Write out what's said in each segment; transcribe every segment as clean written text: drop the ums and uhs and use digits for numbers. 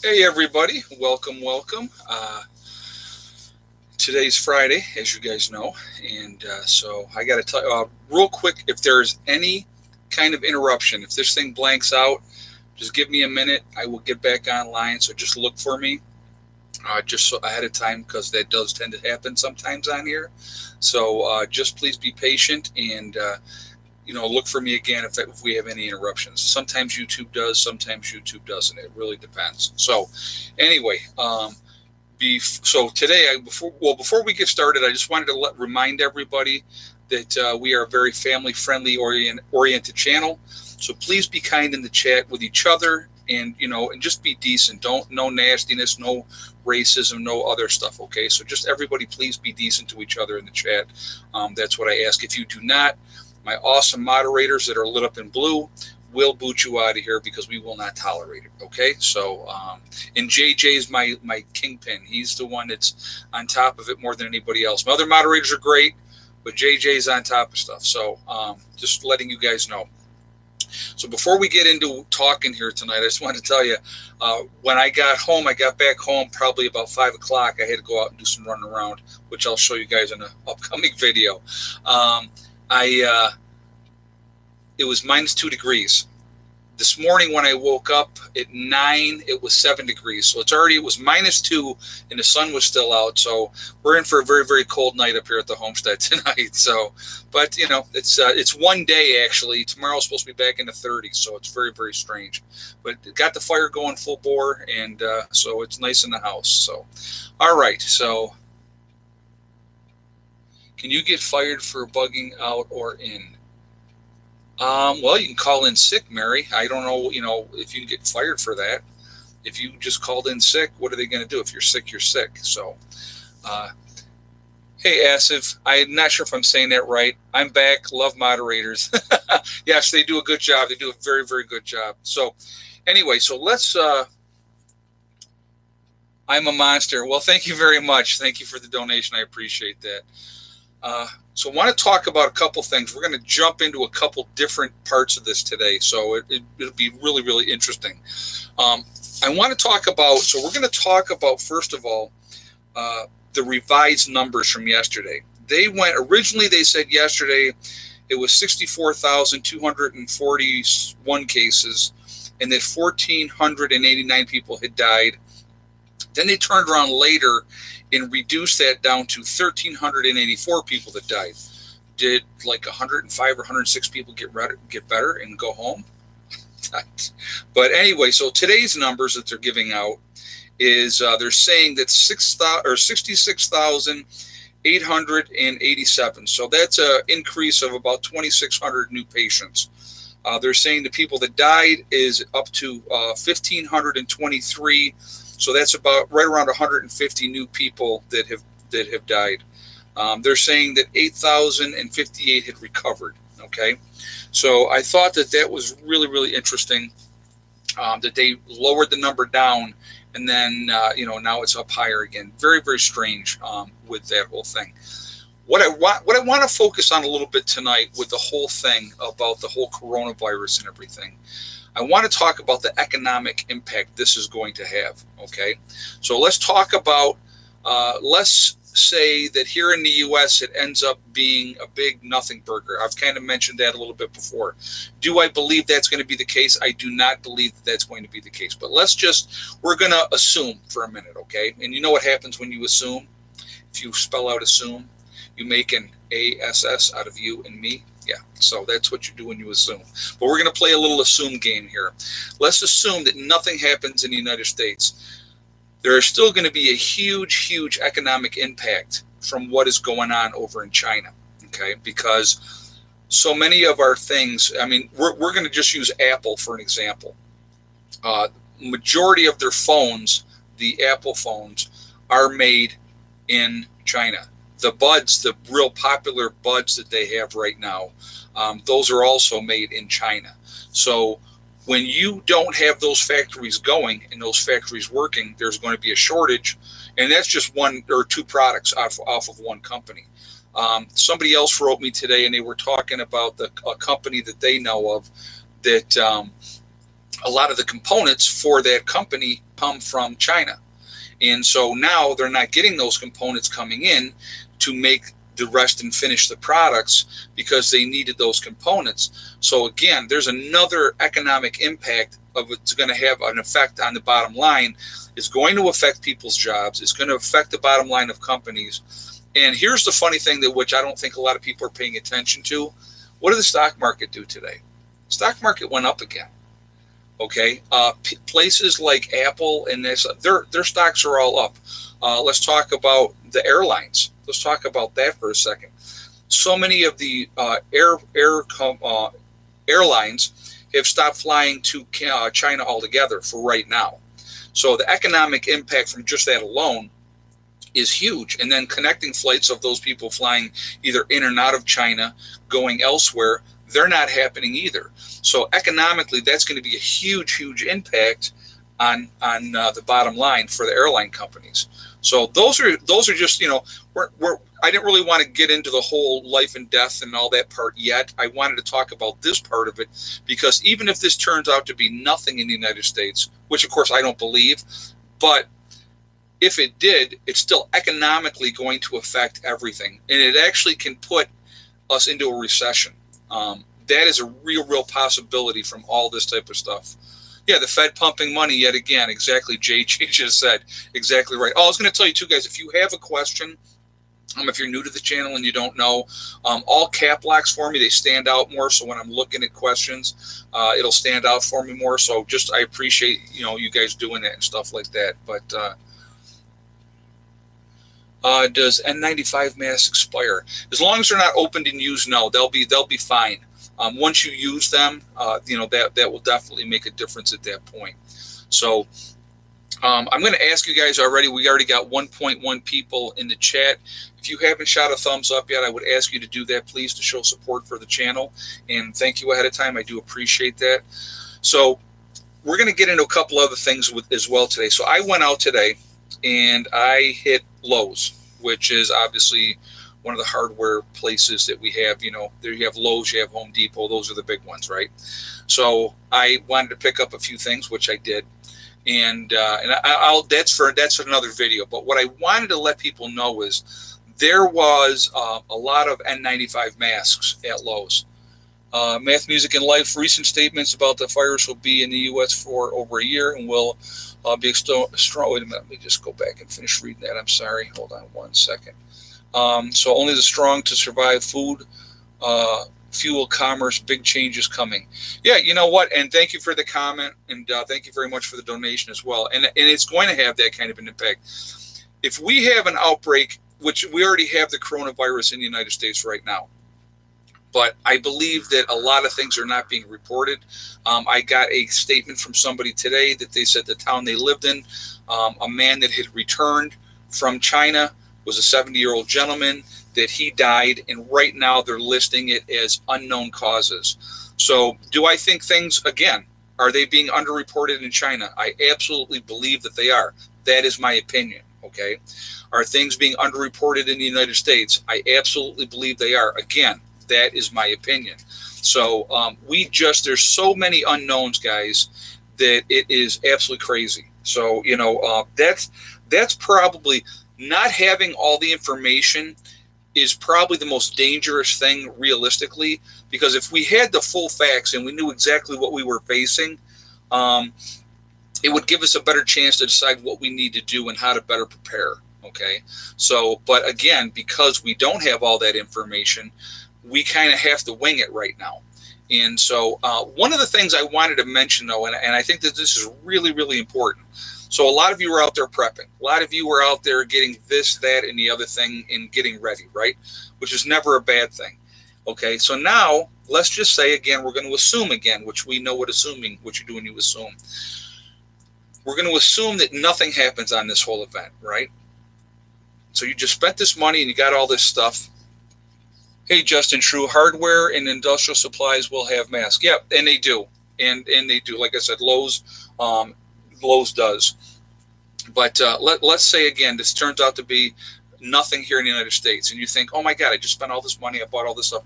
Hey everybody, welcome. Today's Friday, as you guys know, and so I got to tell you real quick if there's any kind of interruption, if this thing blanks out, just give me a minute. I will get back online. So just look for me, just so ahead of time because that does tend to happen sometimes on here. So just please be patient and look for me again if we have any interruptions. Sometimes YouTube does, sometimes YouTube doesn't. It really depends. So anyway, so today, before we get started, I just wanted to remind everybody that we are a very family-friendly oriented channel. So please be kind in the chat with each other, and just be decent. No nastiness, no racism, no other stuff. Okay, so just everybody, please be decent to each other in the chat. That's what I ask. If you do not, my awesome moderators that are lit up in blue will boot you out of here because we will not tolerate it. Okay, so and JJ's my kingpin. He's the one that's on top of it more than anybody else. My other moderators are great, but JJ's on top of stuff. So just letting you guys know. So before we get into talking here tonight, I just wanted to tell you, when I got back home probably about 5 o'clock. I had to go out and do some running around, which I'll show you guys in an upcoming video. It was -2 degrees. This morning when I woke up at 9, it was 7 degrees. So it was -2 and the sun was still out. So we're in for a very, very cold night up here at the homestead tonight. So, but it's one day actually. Tomorrow's supposed to be back in the 30s. So it's very, very strange. But it got the fire going full bore, and so it's nice in the house. So, all right. So can you get fired for bugging out or in? Well, you can call in sick, Mary. I don't know, if you can get fired for that. If you just called in sick, what are they going to do? If you're sick, you're sick. So, hey, Asif, I'm not sure if I'm saying that right. I'm back. Love moderators. Yes, they do a good job. They do a very, very good job. So, anyway, so let's. I'm a monster. Well, thank you very much. Thank you for the donation. I appreciate that. So I want to talk about a couple things. We're going to jump into a couple different parts of this today. So it'll be really, really interesting. I want to talk about, so we're going to talk about, first of all, the revised numbers from yesterday. Originally they said yesterday it was 64,241 cases and that 1,489 people had died. Then they turned around later and reduced that down to 1,384 people that died. Did like 105 or 106 people get better and go home? But anyway, so today's numbers that they're giving out is they're saying that 66,887. So that's an increase of about 2,600 new patients. They're saying the people that died is up to 1,523. So that's about right around 150 new people that have died. They're saying that 8,058 had recovered. Okay, so I thought that was really, really interesting that they lowered the number down, and then now it's up higher again. Very, very strange with that whole thing. What I want to focus on a little bit tonight with the whole thing about the whole coronavirus and everything. I want to talk about the economic impact this is going to have, okay? So let's talk about, let's say that here in the U.S. it ends up being a big nothing burger. I've kind of mentioned that a little bit before. Do I believe that's going to be the case? I do not believe that's going to be the case. But we're going to assume for a minute, okay? And you know what happens when you assume? If you spell out assume, you make an ASS out of you and me. Yeah, so that's what you do when you assume. But we're going to play a little assume game here. Let's assume that nothing happens in the United States. There is still going to be a huge, huge economic impact from what is going on over in China, okay? Because so many of our things, I mean, we're going to just use Apple for an example. Majority of their phones, the Apple phones, are made in China. The buds, the real popular buds that they have right now, those are also made in China. So when you don't have those factories going and those factories working, there's going to be a shortage. And that's just one or two products off of one company. Somebody else wrote me today, and they were talking about a company that they know of that a lot of the components for that company come from China. And so now they're not getting those components coming in to make the rest and finish the products because they needed those components. So again, there's another economic impact of it's going to have an effect on the bottom line. It's going to affect people's jobs. It's going to affect the bottom line of companies. And here's the funny thing that which I don't think a lot of people are paying attention to. What did the stock market do today? Stock market went up again. Okay, places like Apple and this, their stocks are all up. Let's talk about the airlines. Let's talk about that for a second. So many of the airlines have stopped flying to China altogether for right now. So the economic impact from just that alone is huge. And then connecting flights of those people flying either in and out of China, going elsewhere, they're not happening either. So economically, that's going to be a huge, huge impact on the bottom line for the airline companies. So those are just, you know, I didn't really want to get into the whole life and death and all that part yet. I wanted to talk about this part of it because even if this turns out to be nothing in the United States, which of course I don't believe, but if it did, it's still economically going to affect everything, and it actually can put us into a recession. That is a real possibility from all this type of stuff. Yeah, the Fed pumping money yet again. Exactly, JJ just said. Exactly right. Oh, I was going to tell you too, guys, if you have a question, if you're new to the channel and you don't know, all cap locks for me, they stand out more. So when I'm looking at questions, it'll stand out for me more. So I appreciate, you guys doing that and stuff like that. But does N95 masks expire? As long as they're not opened and used, no, they'll be fine. Once you use them, that will definitely make a difference at that point. So I'm going to ask you guys already. We already got 1.1 people in the chat. If you haven't shot a thumbs up yet, I would ask you to do that, please, to show support for the channel. And thank you ahead of time. I do appreciate that. So we're going to get into a couple other things as well today. So I went out today and I hit Lowe's, which is obviously one of the hardware places that we have. There you have Lowe's, you have Home Depot. Those are the big ones, right? So I wanted to pick up a few things, which I did. And that's for another video. But what I wanted to let people know is there was a lot of N95 masks at Lowe's. Math, Music, and Life, recent statements about the virus will be in the U.S. for over a year and will be strong. Wait a minute, let me just go back and finish reading that. I'm sorry. Hold on one second. So only the strong to survive. Food, fuel, commerce, big changes coming. Yeah, you know what? And thank you for the comment, and thank you very much for the donation as well. And it's going to have that kind of an impact. If we have an outbreak, which we already have the coronavirus in the United States right now, but I believe that a lot of things are not being reported. I got a statement from somebody today that they said the town they lived in, a man that had returned from China was a 70-year-old gentleman, that he died, and right now they're listing it as unknown causes. So do I think things, again, are they being underreported in China? I absolutely believe that they are. That is my opinion, okay? Are things being underreported in the United States? I absolutely believe they are. Again, that is my opinion. So there's so many unknowns, guys, that it is absolutely crazy. So, that's probably, not having all the information is probably the most dangerous thing realistically, because if we had the full facts and we knew exactly what we were facing, it would give us a better chance to decide what we need to do and how to better prepare. Okay. So, but again, because we don't have all that information, we kind of have to wing it right now. And so one of the things I wanted to mention, though, and I think that this is really, really important. So a lot of you are out there prepping. A lot of you are out there getting this, that, and the other thing and getting ready, right? Which is never a bad thing. Okay, so now let's just say again, we're going to assume again, which we know what you do when you assume. We're going to assume that nothing happens on this whole event, right? So you just spent this money and you got all this stuff. Hey, Justin, true, hardware and industrial supplies will have masks. Yeah, and they do. And they do. Like I said, Lowe's does. But let's say, again, this turns out to be nothing here in the United States. And you think, oh, my God, I just spent all this money. I bought all this stuff.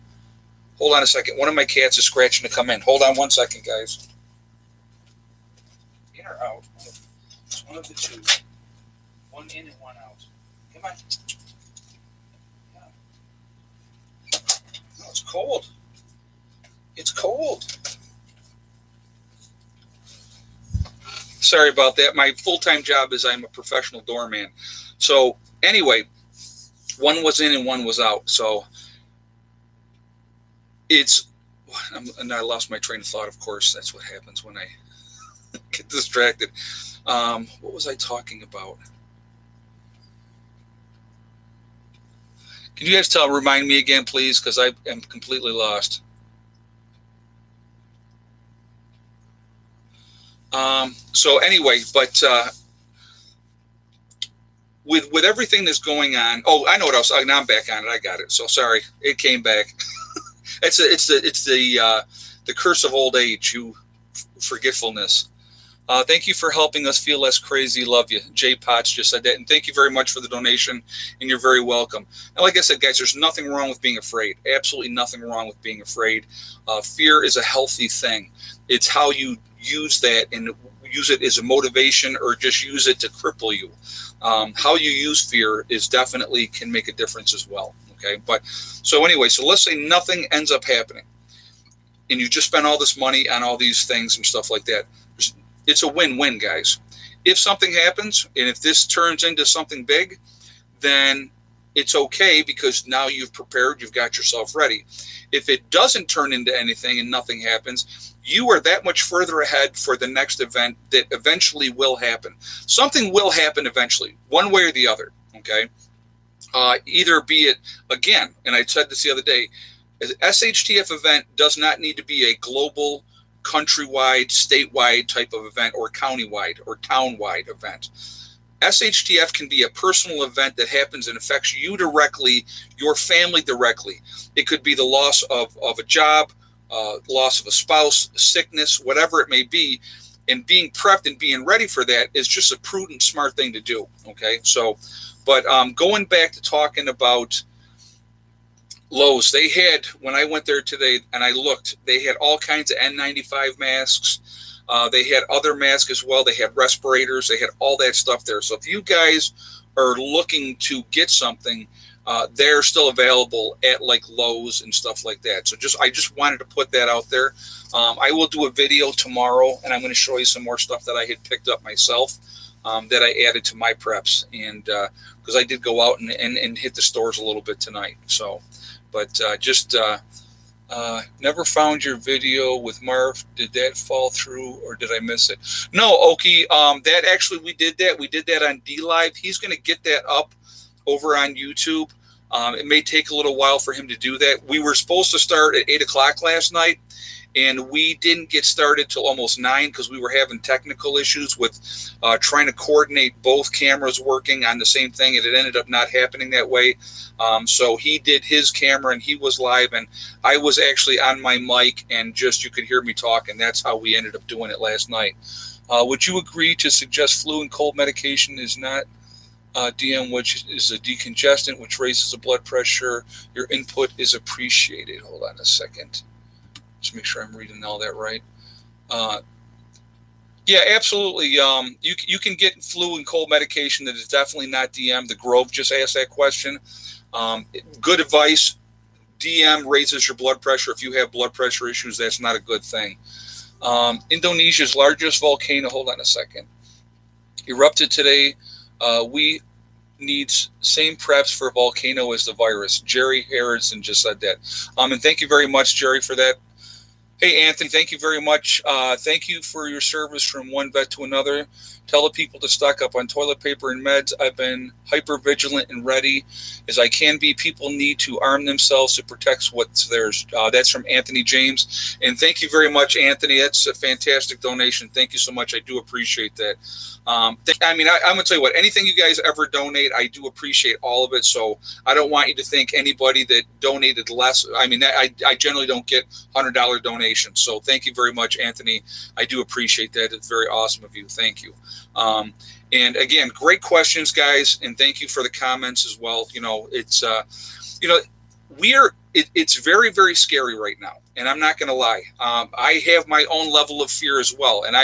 Hold on a second. One of my cats is scratching to come in. Hold on one second, guys. In or out? This One of the two. One in and one out. Come on. Yeah. No, it's cold. It's cold. Sorry about that. My full-time job is I'm a professional doorman. So anyway, one was in and one was out. So and I lost my train of thought, of course. That's what happens when I get distracted. What was I talking about? Can you guys remind me again, please? Because I am completely lost. So anyway, but with everything that's going on, oh, I know what else. Now I'm back on it. I got it. So sorry, it came back. It's the curse of old age, forgetfulness. Thank you for helping us feel less crazy. Love you. Jay Potts just said that. And thank you very much for the donation. And you're very welcome. And like I said, guys, there's nothing wrong with being afraid. Absolutely nothing wrong with being afraid. Fear is a healthy thing. It's how you use that and use it as a motivation or just use it to cripple you. How you use fear is definitely can make a difference as well. Okay. But so anyway, so let's say nothing ends up happening and you just spend all this money on all these things and stuff like that. It's a win-win, guys. If something happens and if this turns into something big, then it's okay because now you've prepared, you've got yourself ready. If it doesn't turn into anything and nothing happens, you are that much further ahead for the next event that eventually will happen. Something will happen eventually, one way or the other, okay? Either be it, again, and I said this the other day, an SHTF event does not need to be a global, countrywide, statewide type of event or countywide or townwide event. SHTF can be a personal event that happens and affects you directly, your family directly. It could be the loss of a job, loss of a spouse, sickness, whatever it may be. And being prepped and being ready for that is just a prudent, smart thing to do. Okay, so, but going back to talking about Lowe's, they had, when I went there today and I looked, they had all kinds of N95 masks. They had other masks as well. They had respirators. They had all that stuff there. So if you guys are looking to get something, they're still available at like Lowe's and stuff like that. So I just wanted to put that out there. I will do a video tomorrow and I'm going to show you some more stuff that I had picked up myself that I added to my preps. And because I did go out and hit the stores a little bit tonight. So. But never found your video with Marv. Did that fall through or did I miss it? No, Oki. That actually we did that. We did that on DLive. He's going to get that up over on YouTube. It may take a little while for him to do that. We were supposed to start at 8 o'clock last night, and we didn't get started till almost 9 because we were having technical issues with trying to coordinate both cameras working on the same thing, and it ended up not happening that way. So he did his camera, and he was live, and I was actually on my mic, and just you could hear me talk, and that's how we ended up doing it last night. Would you agree to suggest flu and cold medication is not DM, which is a decongestant, which raises the blood pressure? Your input is appreciated. Hold on a second. Just make sure I'm reading all that right. Yeah, absolutely. You can get flu and cold medication that is definitely not DM. The Grove just asked that question. Good advice. DM raises your blood pressure. If you have blood pressure issues, that's not a good thing. Indonesia's largest volcano, hold on a second, erupted today. We need same preps for volcano as the virus. Jerry Harrison just said that. And thank you very much, Jerry, for that. Hey, Anthony, thank you very much. Thank you for your service from one vet to another. Tell the people to stock up on toilet paper and meds. I've been hyper vigilant and ready as I can be. People need to arm themselves to protect what's theirs. That's from Anthony James. And thank you very much, Anthony. That's a fantastic donation. Thank you so much. I do appreciate that. I'm going to tell you what, anything you guys ever donate, I do appreciate all of it. So I don't want you to think anybody that donated less. I generally don't get $100 donations. So thank you very much, Anthony. I do appreciate that. It's very awesome of you. Thank you. And again, great questions, guys. And thank you for the comments as well. You know, it's, it's very, very scary right now, and I'm not going to lie. I have my own level of fear as well, and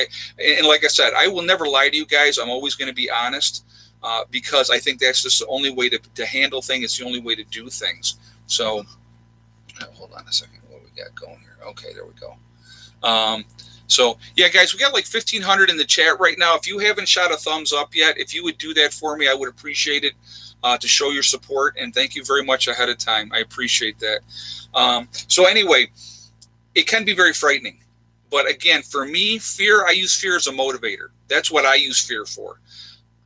like I said, I will never lie to you guys. I'm always going to be honest, because I think that's just the only way to handle things. It's the only way to do things. So, hold on a second. What we got going here? Okay, there we go. So yeah, guys, we got like 1,500 in the chat right now. If you haven't shot a thumbs up yet, if you would do that for me, I would appreciate it. To show your support, and thank you very much ahead of time. I appreciate that. So anyway, it can be very frightening. But again, for me, I use fear as a motivator. That's what I use fear for.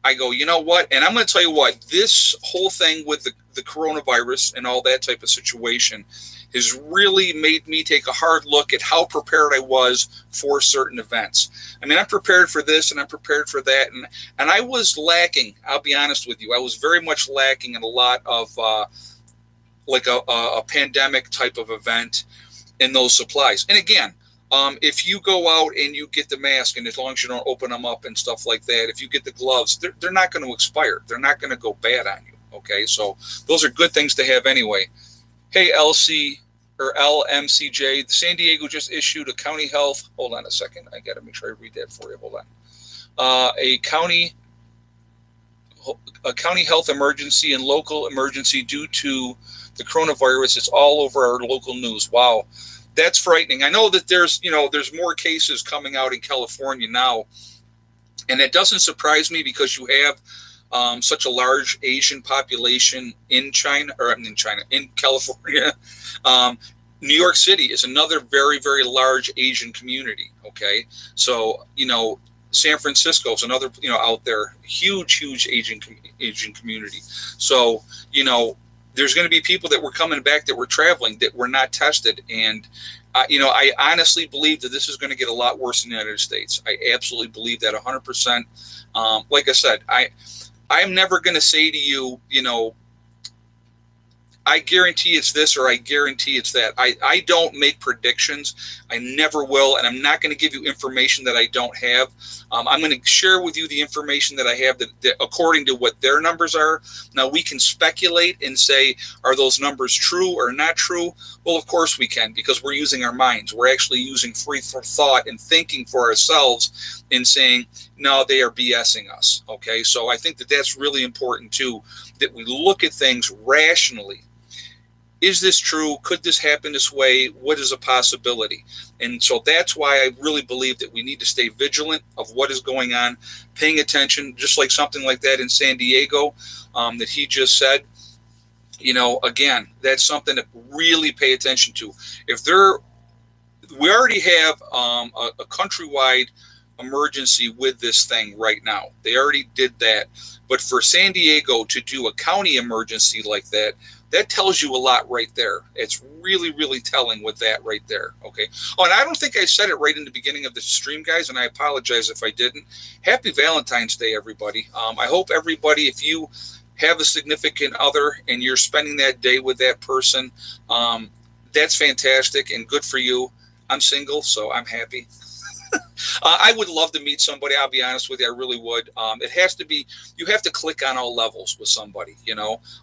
I go, you know what? And I'm going to tell you what, this whole thing with the coronavirus and all that type of situation has really made me take a hard look at how prepared I was for certain events. I mean, I'm prepared for this and I'm prepared for that. And I was lacking, I'll be honest with you, I was very much lacking in a lot of like a pandemic type of event in those supplies. And again, if you go out and you get the mask, and as long as you don't open them up and stuff like that, if you get the gloves, they're not going to expire. They're not going to go bad on you. Okay, so those are good things to have anyway. Hey, LC or LMCJ, San Diego just issued a county health. Hold on a second. I got to make sure I read that for you. Hold on. A county health emergency and local emergency due to the coronavirus. It's all over our local news. Wow. That's frightening. I know that there's more cases coming out in California now, and it doesn't surprise me because you have such a large Asian population in California. New York City is another very, very large Asian community. Okay. So, San Francisco is another, out there, huge Asian community. So, there's going to be people that were coming back that were traveling that were not tested. And, I honestly believe that this is going to get a lot worse in the United States. I absolutely believe that 100%. Like I said, I'm never going to say to you, I guarantee it's this or I guarantee it's that. I don't make predictions. I never will. And I'm not going to give you information that I don't have. I'm going to share with you the information that I have that according to what their numbers are. Now, we can speculate and say, are those numbers true or not true? Well, of course we can, because we're using our minds. We're actually using free thought and thinking for ourselves and saying, no, they are BSing us. Okay, so I think that that's really important too, that we look at things rationally. Is this true? Could this happen this way? What is a possibility? And so that's why I really believe that we need to stay vigilant of what is going on, paying attention, just like something like that in San Diego that he just said. Again, that's something to really pay attention to. We already have a countrywide emergency with this thing right now. They already did that. But for San Diego to do a county emergency like that, that tells you a lot right there. It's really, really telling with that right there. Okay. Oh, and I don't think I said it right in the beginning of the stream, guys, and I apologize if I didn't. Happy Valentine's Day, everybody. I hope everybody, if you have a significant other and you're spending that day with that person, that's fantastic and good for you. I'm single, so I'm happy. I would love to meet somebody. I'll be honest with you. I really would. It has to be, you have to click on all levels with somebody,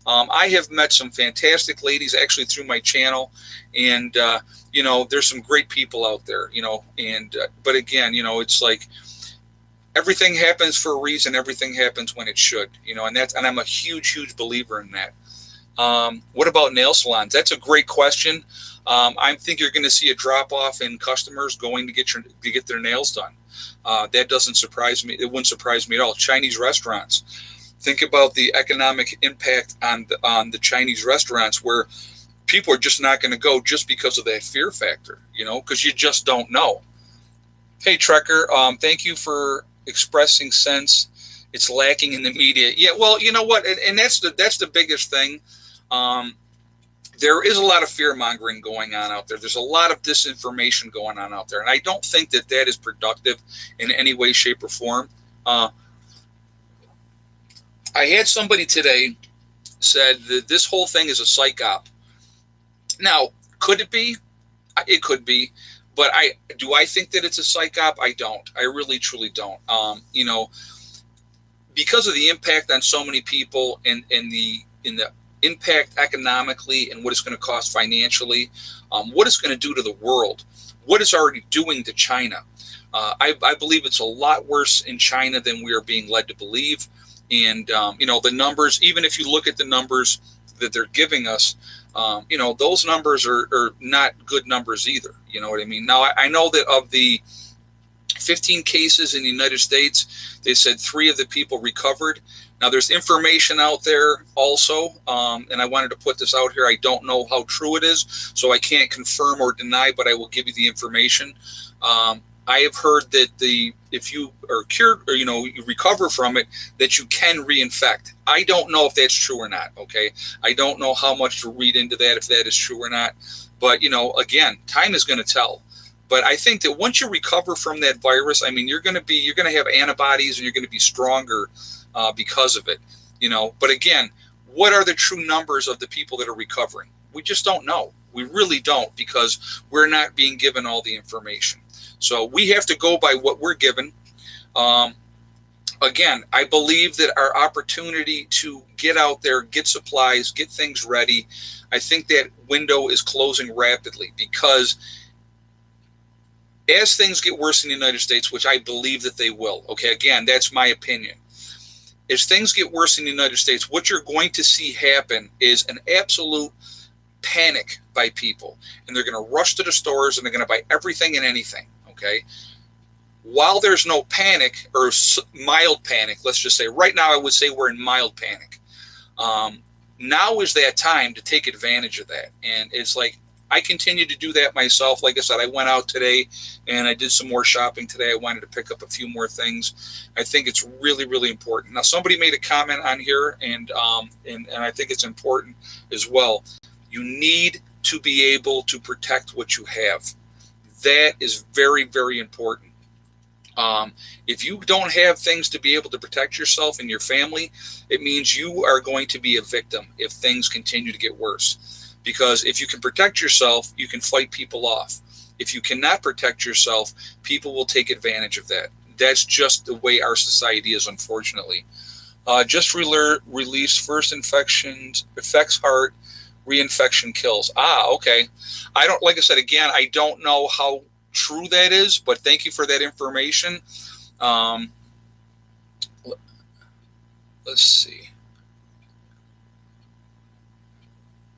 I have met some fantastic ladies actually through my channel, and, there's some great people out there, but again, it's like everything happens for a reason. Everything happens when it should, and I'm a huge believer in that. What about nail salons? That's a great question. I think you're going to see a drop off in customers going to get their nails done. That doesn't surprise me. It wouldn't surprise me at all. Chinese restaurants. Think about the economic impact on the Chinese restaurants, where people are just not going to go just because of that fear factor, because you just don't know. Hey, Trekker, thank you for expressing sense. It's lacking in the media. Yeah, well, you know what, and that's the biggest thing. There is a lot of fear mongering going on out there. There's a lot of disinformation going on out there. And I don't think that is productive in any way, shape, or form. I had somebody today said that this whole thing is a psych op. Now, could it be? It could be. But do I think that it's a psych op? I don't. I really, truly don't. Because of the impact on so many people in the impact economically and what it's going to cost financially, what it's going to do to the world, what it's already doing to China. I believe it's a lot worse in China than we are being led to believe. And, the numbers, even if you look at the numbers that they're giving us, those numbers are not good numbers either. You know what I mean? Now, I know that of the 15 cases in the United States, they said 3 of the people recovered. Now, there's information out there also, and I wanted to put this out here. I don't know how true it is, so I can't confirm or deny, but I will give you the information. I have heard that if you are cured or, you recover from it, that you can reinfect. I don't know if that's true or not, okay? I don't know how much to read into that, if that is true or not. But, again, time is going to tell. But I think that once you recover from that virus, I mean, you're going to have antibodies and you're going to be stronger because of it, But again, what are the true numbers of the people that are recovering? We just don't know. We really don't, because we're not being given all the information. So we have to go by what we're given. Again, I believe that our opportunity to get out there, get supplies, get things ready, I think that window is closing rapidly, because as things get worse in the United States, which I believe that they will, okay, again, that's my opinion. As things get worse in the United States, what you're going to see happen is an absolute panic by people. And they're going to rush to the stores and they're going to buy everything and anything, okay? While there's no panic or mild panic, let's just say, right now I would say we're in mild panic. Now is that time to take advantage of that. And it's like, I continue to do that myself. Like I said, I went out today and I did some more shopping today. I wanted to pick up a few more things. I think it's really, really important. Now, somebody made a comment on here, and I think it's important as well. You need to be able to protect what you have. That is very, very important. If you don't have things to be able to protect yourself and your family, it means you are going to be a victim if things continue to get worse. Because if you can protect yourself, you can fight people off. If you cannot protect yourself, people will take advantage of that. That's just the way our society is, unfortunately. Just release first infections, affects heart, reinfection kills. Okay. Like I said, again, I don't know how true that is, but thank you for that information. Let's see.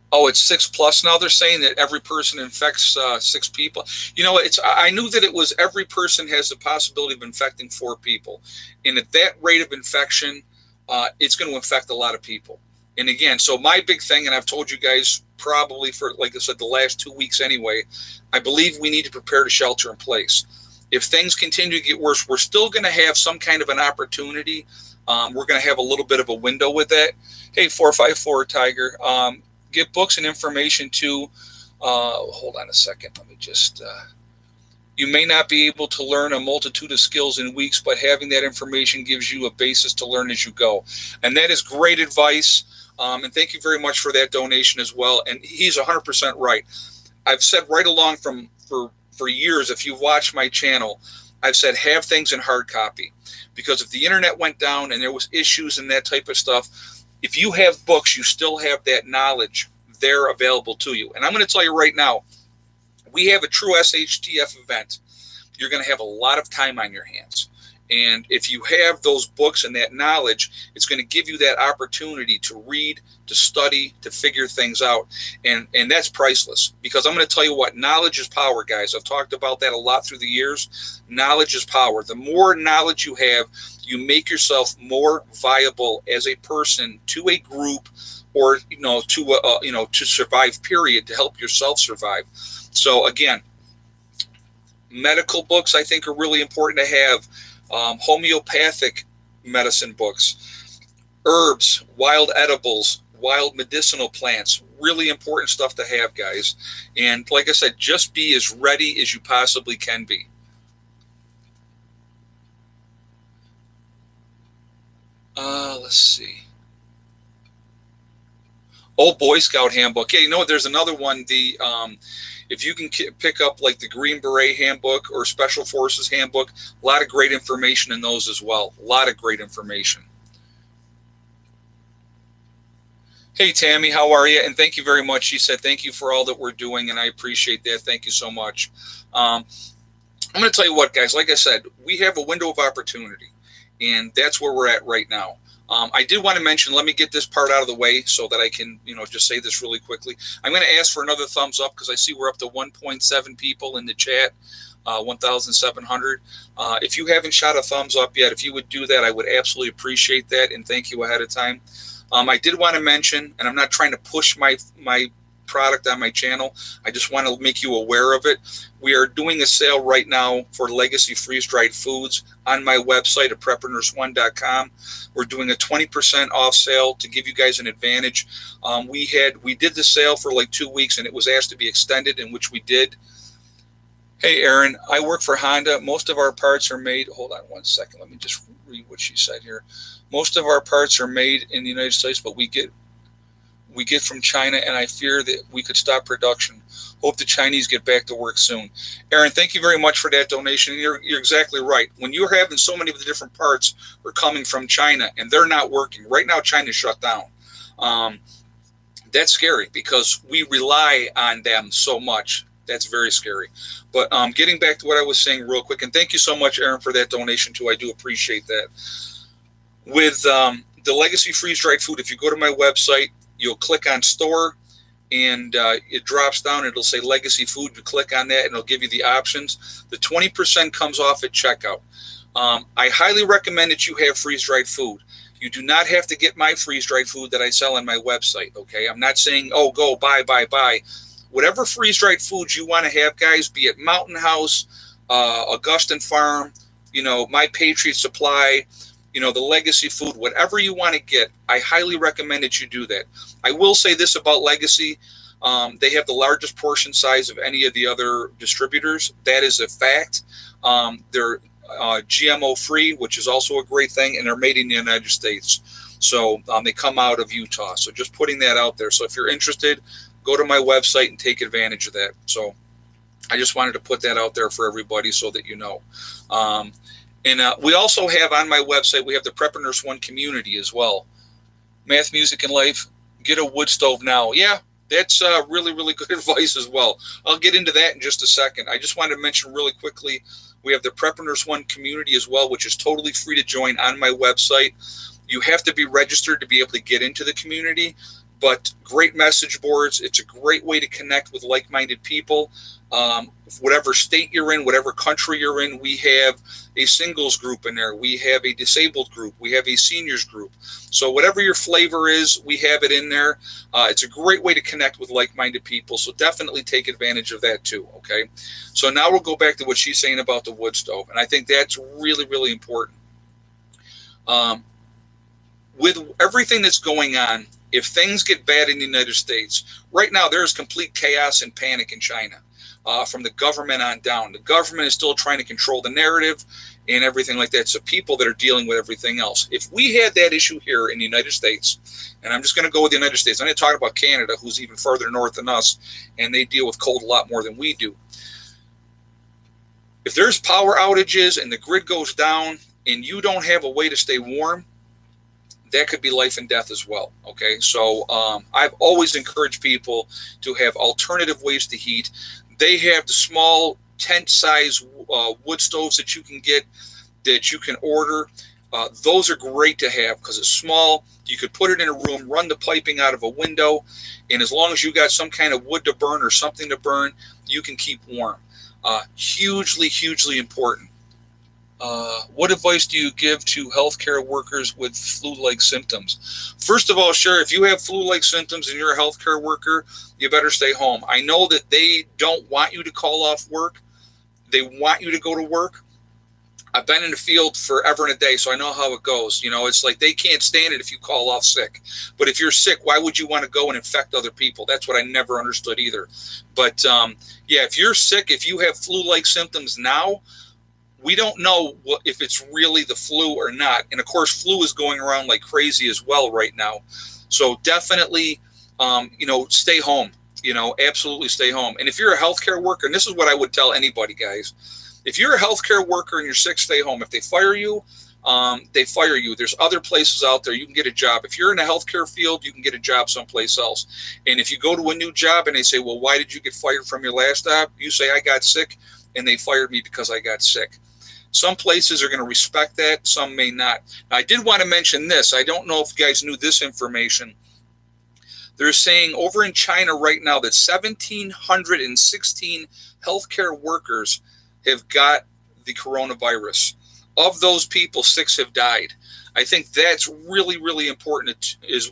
Oh, it's 6+ now. They're saying that every person infects 6 people. I knew that it was every person has the possibility of infecting 4 people. And at that rate of infection, it's going to infect a lot of people. And again, so my big thing, and I've told you guys probably for, like I said, the last 2 weeks anyway, I believe we need to prepare to shelter in place. If things continue to get worse, we're still going to have some kind of an opportunity. We're going to have a little bit of a window with that. Hey, 454 Tiger. Get books and information to, hold on a second. Let me just, you may not be able to learn a multitude of skills in weeks, but having that information gives you a basis to learn as you go. And that is great advice. And thank you very much for that donation as well. And he's 100% right. I've said right along for years, if you've watched my channel, I've said have things in hard copy. Because if the internet went down and there was issues and that type of stuff, if you have books, you still have that knowledge there available to you. And I'm going to tell you right now, we have a true SHTF event. You're going to have a lot of time on your hands. And if you have those books and that knowledge, it's going to give you that opportunity to read, to study, to figure things out. And that's priceless, because I'm going to tell you what, knowledge is power, guys. I've talked about that a lot through the years. Knowledge is power. The more knowledge you have, you make yourself more viable as a person to a group, or to survive, period, to help yourself survive. So again, medical books I think are really important to have. Homeopathic medicine books, herbs, wild edibles, wild medicinal plants, really important stuff to have, guys. And like I said, just be as ready as you possibly can be. Let's see. Old Boy Scout handbook. Yeah, there's another one. If you can pick up like the Green Beret handbook or Special Forces handbook, a lot of great information in those as well. A lot of great information. Hey, Tammy, how are you? And thank you very much. She said, thank you for all that we're doing, and I appreciate that. Thank you so much. I'm going to tell you what, guys, like I said, we have a window of opportunity, and that's where we're at right now. I did want to mention, let me get this part out of the way so that I can, just say this really quickly. I'm going to ask for another thumbs up because I see we're up to 1.7 people in the chat, 1,700. If you haven't shot a thumbs up yet, if you would do that, I would absolutely appreciate that, and thank you ahead of time. I did want to mention, and I'm not trying to push my product on my channel. I just want to make you aware of it. We are doing a sale right now for Legacy freeze-dried foods on my website at preppernurse1.com. We're doing a 20% off sale to give you guys an advantage. We did the sale for like 2 weeks, and it was asked to be extended, in which we did. Hey, Aaron, I work for Honda. Most of our parts are made. Hold on one second. Let me just read what she said here. Most of our parts are made in the United States, but we get from China, and I fear that we could stop production. Hope the Chinese get back to work soon. Aaron, thank you very much for that donation. You're exactly right. When you're having so many of the different parts are coming from China and they're not working, right now China's shut down. That's scary because we rely on them so much. That's very scary. But getting back to what I was saying real quick, and thank you so much, Aaron, for that donation too. I do appreciate that. With the Legacy freeze-dried food, if you go to my website, you'll click on store, and it drops down. It'll say Legacy Food. You click on that, and it'll give you the options. The 20% comes off at checkout. I highly recommend that you have freeze-dried food. You do not have to get my freeze-dried food that I sell on my website, okay? I'm not saying, oh, go, buy. Whatever freeze-dried foods you want to have, guys, be it Mountain House, Augustin Farm, My Patriot Supply, the Legacy food, whatever you want to get, I highly recommend that you do that. I will say this about Legacy. They have the largest portion size of any of the other distributors. That is a fact. They're GMO free, which is also a great thing, and they're made in the United States. So they come out of Utah. So just putting that out there. So if you're interested, go to my website and take advantage of that. So I just wanted to put that out there for everybody so that you know. And we also have on my website, we have the Prepper Nurse One community as well. Math, Music, and Life, get a wood stove now. Yeah, that's really, really good advice as well. I'll get into that in just a second. I just wanted to mention really quickly, we have the Prepper Nurse One community as well, which is totally free to join on my website. You have to be registered to be able to get into the community, but great message boards. It's a great way to connect with like-minded people. Whatever state you're in, whatever country you're in, we have a singles group in there. We have a disabled group. We have a seniors group. So whatever your flavor is, we have it in there. It's a great way to connect with like-minded people. So definitely take advantage of that too. Okay. So now we'll go back to what she's saying about the wood stove. And I think that's really, really important. With everything that's going on, if things get bad in the United States, right now there is complete chaos and panic in China. From the government on down. The government is still trying to control the narrative and everything like that. So people that are dealing with everything else. If we had that issue here in the United States, and I'm just going to go with the United States, I'm going to talk about Canada, who's even further north than us, and they deal with cold a lot more than we do. If there's power outages and the grid goes down and you don't have a way to stay warm, that could be life and death as well. Okay, so I've always encouraged people to have alternative ways to heat. They have the small tent-size wood stoves that you can get, that you can order. Those are great to have because it's small. You could put it in a room, run the piping out of a window, and as long as you got some kind of wood to burn or something to burn, you can keep warm. Hugely, hugely important. What advice do you give to healthcare workers with flu-like symptoms? First of all, sure, if you have flu-like symptoms and you're a healthcare worker, you better stay home. I know that they don't want you to call off work. They want you to go to work. I've been in the field forever and a day, so I know how it goes. It's like they can't stand it if you call off sick. But if you're sick, why would you want to go and infect other people? That's what I never understood either. But, yeah, if you're sick, if you have flu-like symptoms now, we don't know if it's really the flu or not. And, of course, flu is going around like crazy as well right now. So definitely, stay home. Absolutely stay home. And if you're a healthcare worker, and this is what I would tell anybody, guys. If you're a healthcare worker and you're sick, stay home. If they fire you, they fire you. There's other places out there you can get a job. If you're in the healthcare field, you can get a job someplace else. And if you go to a new job and they say, well, why did you get fired from your last job? You say, I got sick and they fired me because I got sick. Some places are going to respect that. Some may not. Now, I did want to mention this. I don't know if you guys knew this information. They're saying over in China right now that 1,716 healthcare workers have got the coronavirus. Of those people, 6 have died. I think that's really, really important as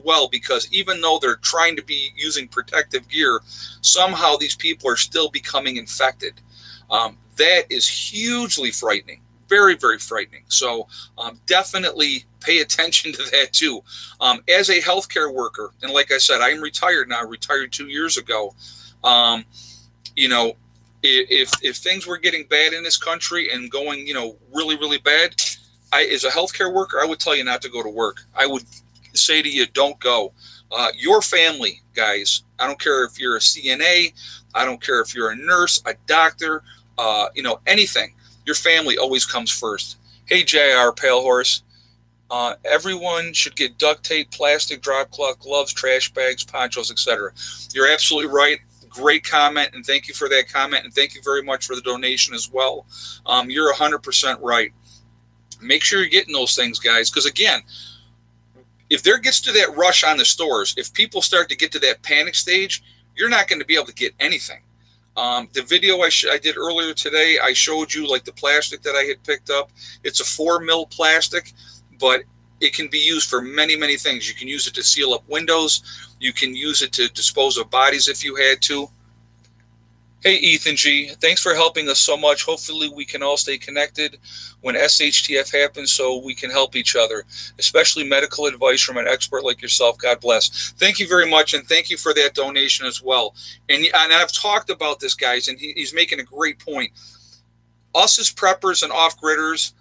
well, because even though they're trying to be using protective gear, somehow these people are still becoming infected. That is hugely frightening, very, very frightening. So definitely pay attention to that too. As a healthcare worker, and like I said, I'm retired now, retired 2 years ago. If things were getting bad in this country and going, really, really bad, as a healthcare worker, I would tell you not to go to work. I would say to you, don't go. Your family, guys, I don't care if you're a CNA, I don't care if you're a nurse, a doctor, anything. Your family always comes first. Hey, JR Pale Horse, everyone should get duct tape, plastic, drop cloth, gloves, trash bags, ponchos, etc. You're absolutely right. Great comment, and thank you for that comment, and thank you very much for the donation as well. You're 100% right. Make sure you're getting those things, guys, because again, if there gets to that rush on the stores, if people start to get to that panic stage, you're not going to be able to get anything. The video I did earlier today, I showed you like the plastic that I had picked up. It's a 4 mil plastic, but it can be used for many, many things. You can use it to seal up windows. You can use it to dispose of bodies if you had to. Hey, Ethan G., thanks for helping us so much. Hopefully we can all stay connected when SHTF happens so we can help each other, especially medical advice from an expert like yourself. God bless. Thank you very much, and thank you for that donation as well. And I've talked about this, guys, and he's making a great point. Us as preppers and off-gridders,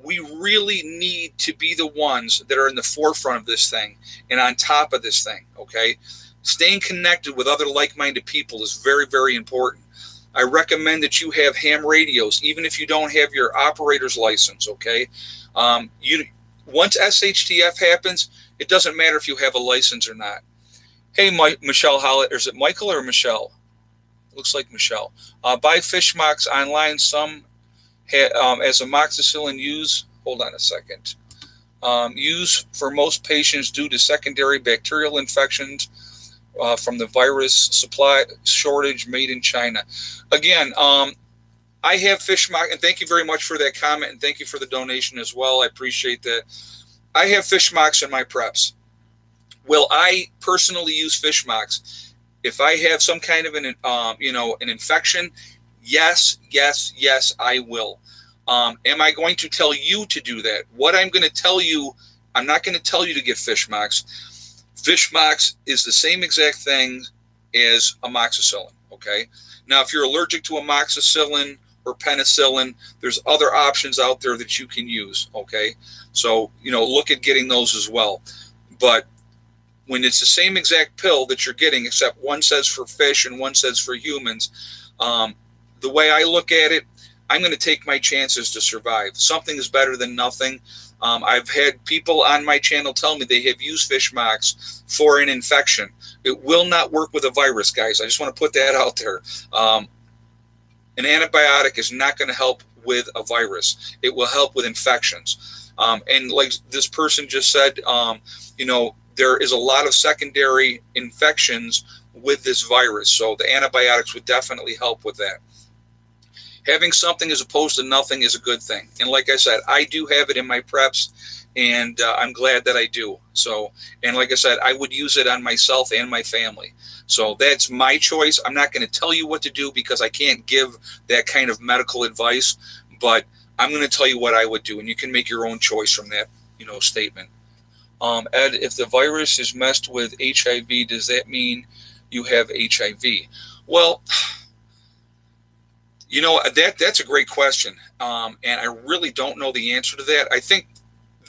we really need to be the ones that are in the forefront of this thing and on top of this thing, okay? Staying connected with other like-minded people is very, very important. I recommend that you have ham radios, even if you don't have your operator's license, okay? Once SHTF happens, it doesn't matter if you have a license or not. Hey, Michelle Hollett, or is it Michael or Michelle? Looks like Michelle. Buy Fishmox online. Some as amoxicillin use. Hold on a second. Use for most patients due to secondary bacterial infections from the virus supply shortage made in China. Again, I have Fishmox, and thank you very much for that comment, and thank you for the donation as well. I appreciate that. I have Fishmox in my preps. Will I personally use Fishmox if I have some kind of an infection? Yes, I will. Am I going to tell you to do that? What I'm going to tell you, I'm not going to tell you to get Fishmox. Fishmox is the same exact thing as amoxicillin, okay? Now, if you're allergic to amoxicillin or penicillin, there's other options out there that you can use, okay? So, look at getting those as well. But when it's the same exact pill that you're getting, except one says for fish and one says for humans, the way I look at it, I'm going to take my chances to survive. Something is better than nothing. I've had people on my channel tell me they have used Fishmox for an infection. It will not work with a virus, guys. I just want to put that out there. An antibiotic is not going to help with a virus. It will help with infections. And like this person just said, there is a lot of secondary infections with this virus. So the antibiotics would definitely help with that. Having something as opposed to nothing is a good thing. And like I said, I do have it in my preps, and I'm glad that I do. So, and like I said, I would use it on myself and my family. So that's my choice. I'm not going to tell you what to do because I can't give that kind of medical advice, but I'm going to tell you what I would do, and you can make your own choice from that, statement. Ed, if the virus is messed with HIV, does that mean you have HIV? Well, that's a great question, and I really don't know the answer to that. I think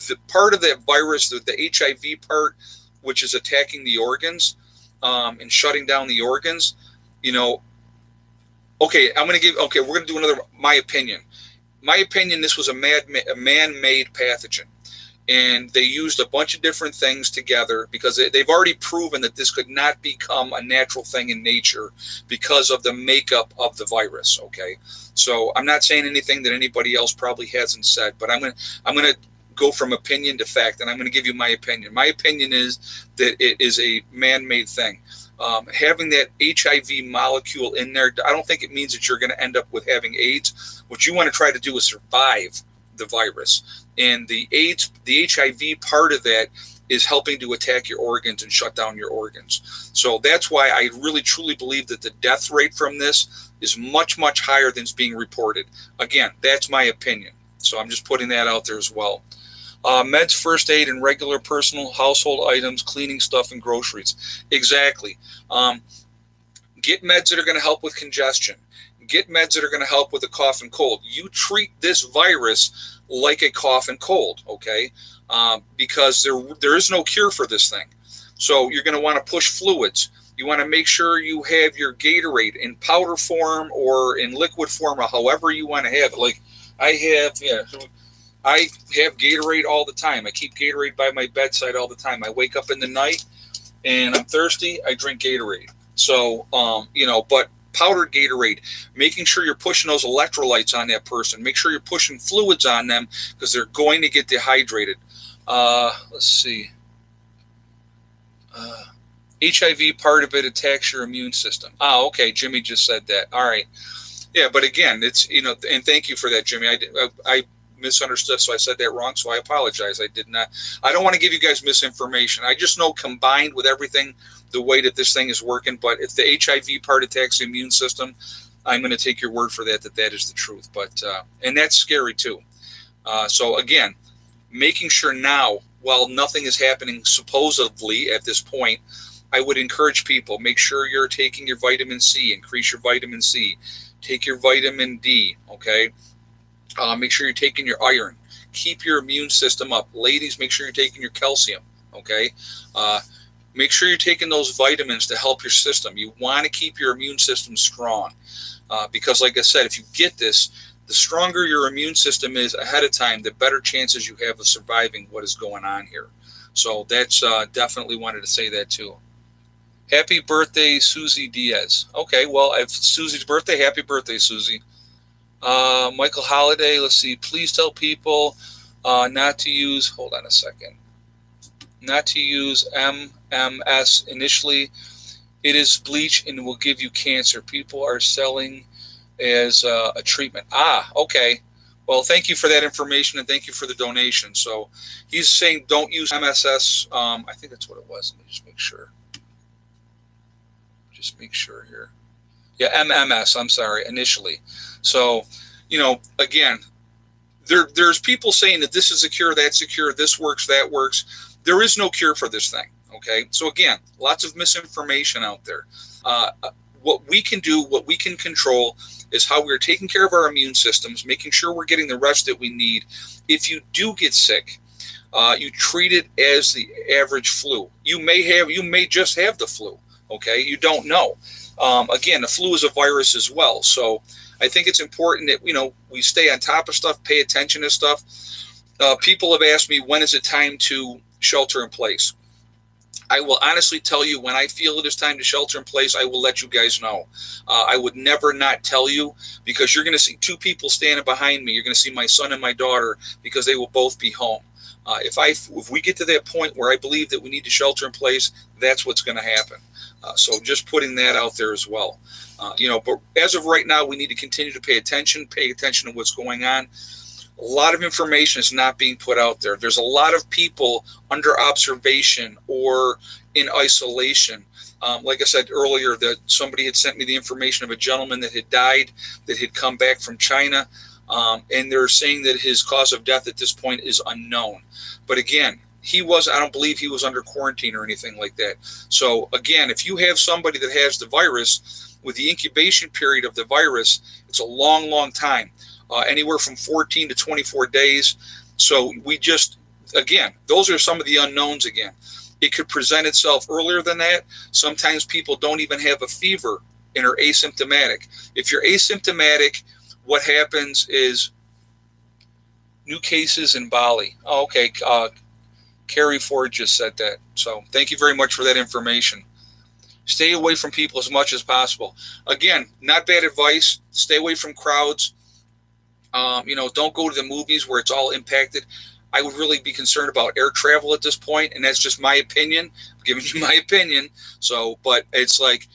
the part of that virus, the HIV part, which is attacking the organs and shutting down the organs, okay, we're going to do my opinion. my opinion, this was a man-made pathogen. And they used a bunch of different things together because they've already proven that this could not become a natural thing in nature because of the makeup of the virus. Okay, so I'm not saying anything that anybody else probably hasn't said, but I'm gonna go from opinion to fact, and I'm going to give you my opinion. My opinion is that it is a man-made thing. Having that HIV molecule in there, I don't think it means that you're going to end up with having AIDS. What you want to try to do is survive the virus. And the HIV part of that is helping to attack your organs and shut down your organs. So that's why I really truly believe that the death rate from this is much, much higher than is being reported. Again, that's my opinion. So I'm just putting that out there as well. Meds, first aid, and regular personal household items, cleaning stuff, and groceries. Exactly. Get meds that are going to help with congestion. Get meds that are going to help with a cough and cold. You treat this virus like a cough and cold, okay? Because there is no cure for this thing. So you're going to want to push fluids. You want to make sure you have your Gatorade in powder form or in liquid form, or however you want to have it. Like I have Gatorade all the time. I keep Gatorade by my bedside all the time. I wake up in the night and I'm thirsty, I drink Gatorade. So, but powdered Gatorade, making sure you're pushing those electrolytes on that person. Make sure you're pushing fluids on them because they're going to get dehydrated. Let's see. HIV, part of it attacks your immune system. Okay. Jimmy just said that. All right. Yeah, but again, it's, and thank you for that, Jimmy. I misunderstood, so I said that wrong, so I apologize. I don't want to give you guys misinformation. I just know combined with everything, the way that this thing is working, but if the HIV part attacks the immune system, I'm going to take your word for that is the truth. But and that's scary too. So again, making sure now, while nothing is happening supposedly at this point, I would encourage people, make sure you're taking your vitamin C, increase your vitamin C, take your vitamin D, okay? Make sure you're taking your iron. Keep your immune system up. Ladies, make sure you're taking your calcium, okay? Make sure you're taking those vitamins to help your system. You want to keep your immune system strong because, like I said, if you get this, the stronger your immune system is ahead of time, the better chances you have of surviving what is going on here. So that's definitely wanted to say that too. Happy birthday, Susie Diaz. Okay, well, if Susie's birthday, happy birthday, Susie. Michael Holiday, let's see. Please tell people not to use, hold on a second, not to use MMS initially. It is bleach and will give you cancer. People are selling as a treatment. Okay. Well, thank you for that information and thank you for the donation. So he's saying don't use MSS. I think that's what it was. Let me just make sure. Just make sure here. Yeah, MMS, I'm sorry, initially. So, again, there's people saying that this is a cure, that's a cure, this works, that works. There is no cure for this thing, okay? So, again, lots of misinformation out there. What we can do, what we can control is how we're taking care of our immune systems, making sure we're getting the rest that we need. If you do get sick, you treat it as the average flu. You may just have the flu, okay? You don't know. Again, the flu is a virus as well. So I think it's important that, we stay on top of stuff, pay attention to stuff. People have asked me, when is it time to shelter in place? I will honestly tell you, when I feel it is time to shelter in place, I will let you guys know. I would never not tell you, because you're going to see two people standing behind me. You're going to see my son and my daughter, because they will both be home. If we get to that point where I believe that we need to shelter in place, that's what's going to happen. So just putting that out there as well. But as of right now, we need to continue to pay attention to what's going on. A lot of information is not being put out there. There's a lot of people under observation or in isolation. Like I said earlier, that somebody had sent me the information of a gentleman that had died, that had come back from China. And they're saying that his cause of death at this point is unknown. But again, I don't believe he was under quarantine or anything like that. So again, if you have somebody that has the virus, with the incubation period of the virus, it's a long, long time, anywhere from 14 to 24 days. So again, those are some of the unknowns again. It could present itself earlier than that. Sometimes people don't even have a fever and are asymptomatic. If you're asymptomatic, what happens is New cases in Bali. Oh, okay. Carrie Ford just said that. So thank you very much for that information. Stay away from people as much as possible. Again, not bad advice. Stay away from crowds. Don't go to the movies where it's all impacted. I would really be concerned about air travel at this point, and that's just my opinion. I'm giving you my opinion. So, but it's like,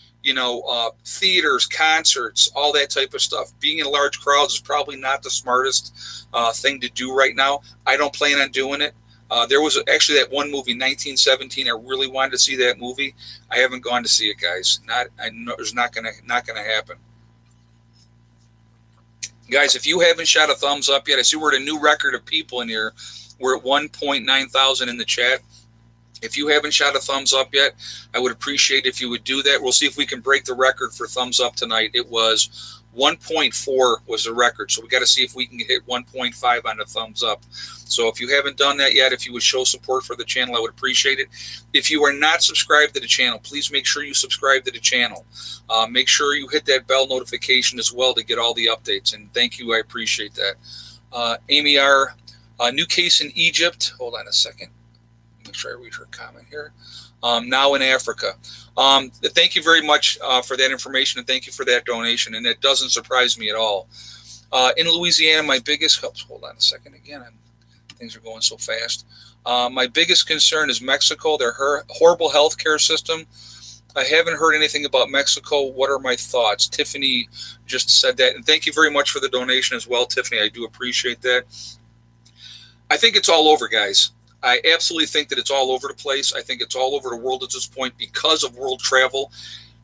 theaters, concerts, all that type of stuff. Being in large crowds is probably not the smartest thing to do right now. I don't plan on doing it. There was actually that one movie, 1917. I really wanted to see that movie. I haven't gone to see it, guys. I know it's not gonna happen. Guys, if you haven't shot a thumbs up yet, I see we're at a new record of people in here. We're at 1.9 thousand in the chat. If you haven't shot a thumbs up yet, I would appreciate if you would do that. We'll see if we can break the record for thumbs up tonight. It was 1.4 was the record, so we got to see if we can hit 1.5 on the thumbs up. So if you haven't done that yet, if you would show support for the channel, I would appreciate it. If you are not subscribed to the channel, please make sure you subscribe to the channel. Make sure you hit that bell notification as well to get all the updates, and thank you. I appreciate that. Amy R., new case in Egypt. Hold on a second. Make sure I read her comment here. Now in Africa. Thank you very much for that information, and thank you for that donation. And it doesn't surprise me at all. In Louisiana, my biggest help. Hold on a second again. Things are going so fast. My biggest concern is Mexico. Their horrible healthcare system. I haven't heard anything about Mexico. What are my thoughts? Tiffany just said that, and thank you very much for the donation as well, Tiffany. I do appreciate that. I think it's all over, guys. I absolutely think that it's all over the place. I think it's all over the world at this point because of world travel.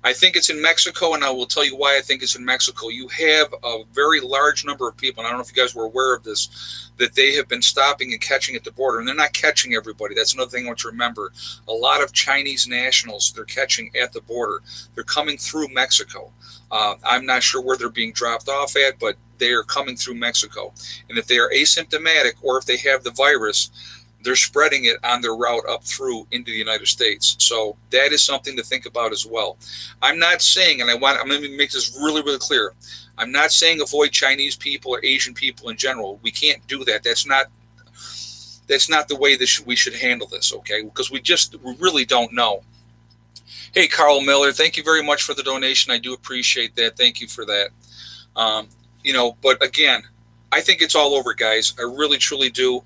I think it's in Mexico, and I will tell you why I think it's in Mexico. You have a very large number of people, and I don't know if you guys were aware of this, that they have been stopping and catching at the border, and they're not catching everybody. That's another thing I want to remember. A lot of Chinese nationals they're catching at the border. They're coming through Mexico. I'm not sure where they're being dropped off at, but they are coming through Mexico. And if they are asymptomatic or if they have the virus, they're spreading it on their route up through into the United States. So that is something to think about as well. I'm not saying, and I'm going to make this really, really clear. I'm not saying avoid Chinese people or Asian people in general. We can't do that. That's not the way we should handle this, okay? Because we really don't know. Hey, Carl Miller, thank you very much for the donation. I do appreciate that. Thank you for that. But again, I think it's all over, guys. I really, truly do.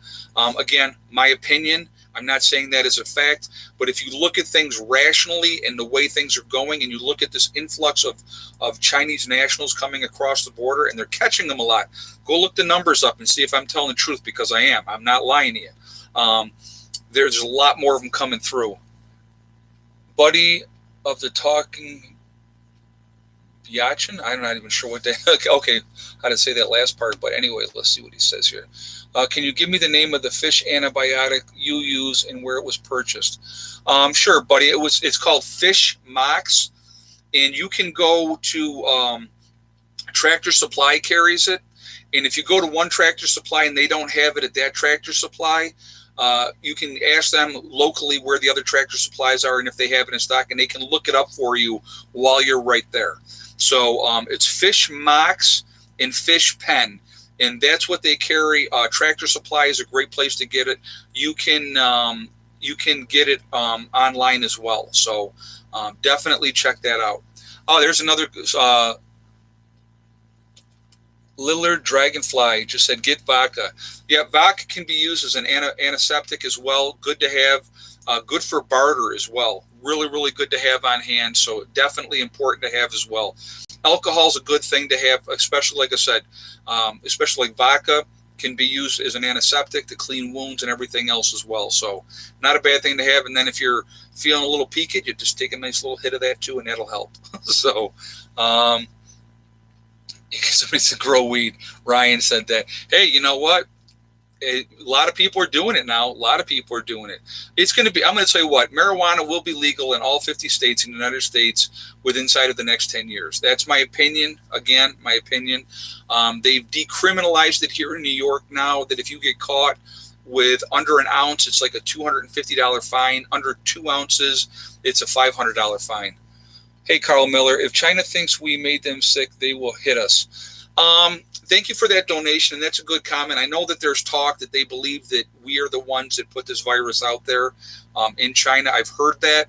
Again, my opinion, I'm not saying that as a fact, but if you look at things rationally and the way things are going, and you look at this influx of Chinese nationals coming across the border, and they're catching them a lot, go look the numbers up and see if I'm telling the truth, because I am. I'm not lying to you. There's a lot more of them coming through. Buddy of the talking Yachin? I'm not even sure what they... Okay, how to say that last part, but anyway, let's see what he says here. Can you give me the name of the fish antibiotic you use and where it was purchased? Sure, buddy. It's called Fish Mox, and you can go to Tractor Supply carries it, and if you go to one Tractor Supply and they don't have it at that Tractor Supply, you can ask them locally where the other Tractor Supplies are and if they have it in stock, and they can look it up for you while you're right there. So it's Fish Mox and Fish Pen, and that's what they carry. Tractor Supply is a great place to get it. You can get it online as well. So definitely check that out. Oh, there's another Lillard Dragonfly just said get vodka. Yeah, vodka can be used as an antiseptic as well. Good to have. Good for barter as well. Really, really good to have on hand. So definitely important to have as well. Alcohol is a good thing to have, especially like I said, especially like vodka can be used as an antiseptic to clean wounds and everything else as well. So not a bad thing to have. And then if you're feeling a little peaked, you just take a nice little hit of that too, and that'll help. So somebody said grow weed. Ryan said that. Hey, you know what? A lot of people are doing it now. A lot of people are doing it. It's going to be, I'm going to tell you what, marijuana will be legal in all 50 states in the United States inside of the next 10 years. That's my opinion. Again, my opinion. They've decriminalized it here in New York now, that if you get caught with under an ounce, it's like a $250 fine. Under 2 ounces, it's a $500 fine. Hey, Carl Miller, if China thinks we made them sick, they will hit us. Thank you for that donation, and that's a good comment. I know that there's talk that they believe that we are the ones that put this virus out there in China. I've heard that.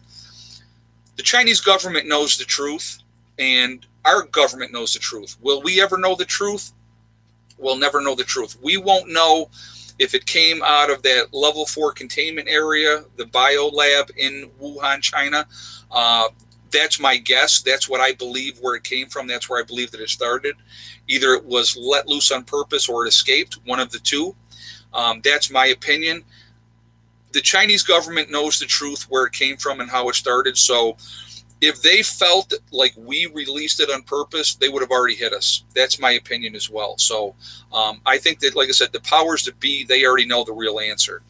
The Chinese government knows the truth, and our government knows the truth. Will we ever know the truth? We'll never know the truth. We won't know if it came out of that level 4 containment area, the bio lab in Wuhan, China. That's my guess. That's what I believe where it came from. That's where I believe that it started. Either it was let loose on purpose or it escaped, one of the two. That's my opinion. The Chinese government knows the truth where it came from and how it started. So if they felt like we released it on purpose, they would have already hit us. That's my opinion as well. So I think that, like I said, the powers that be, they already know the real answer.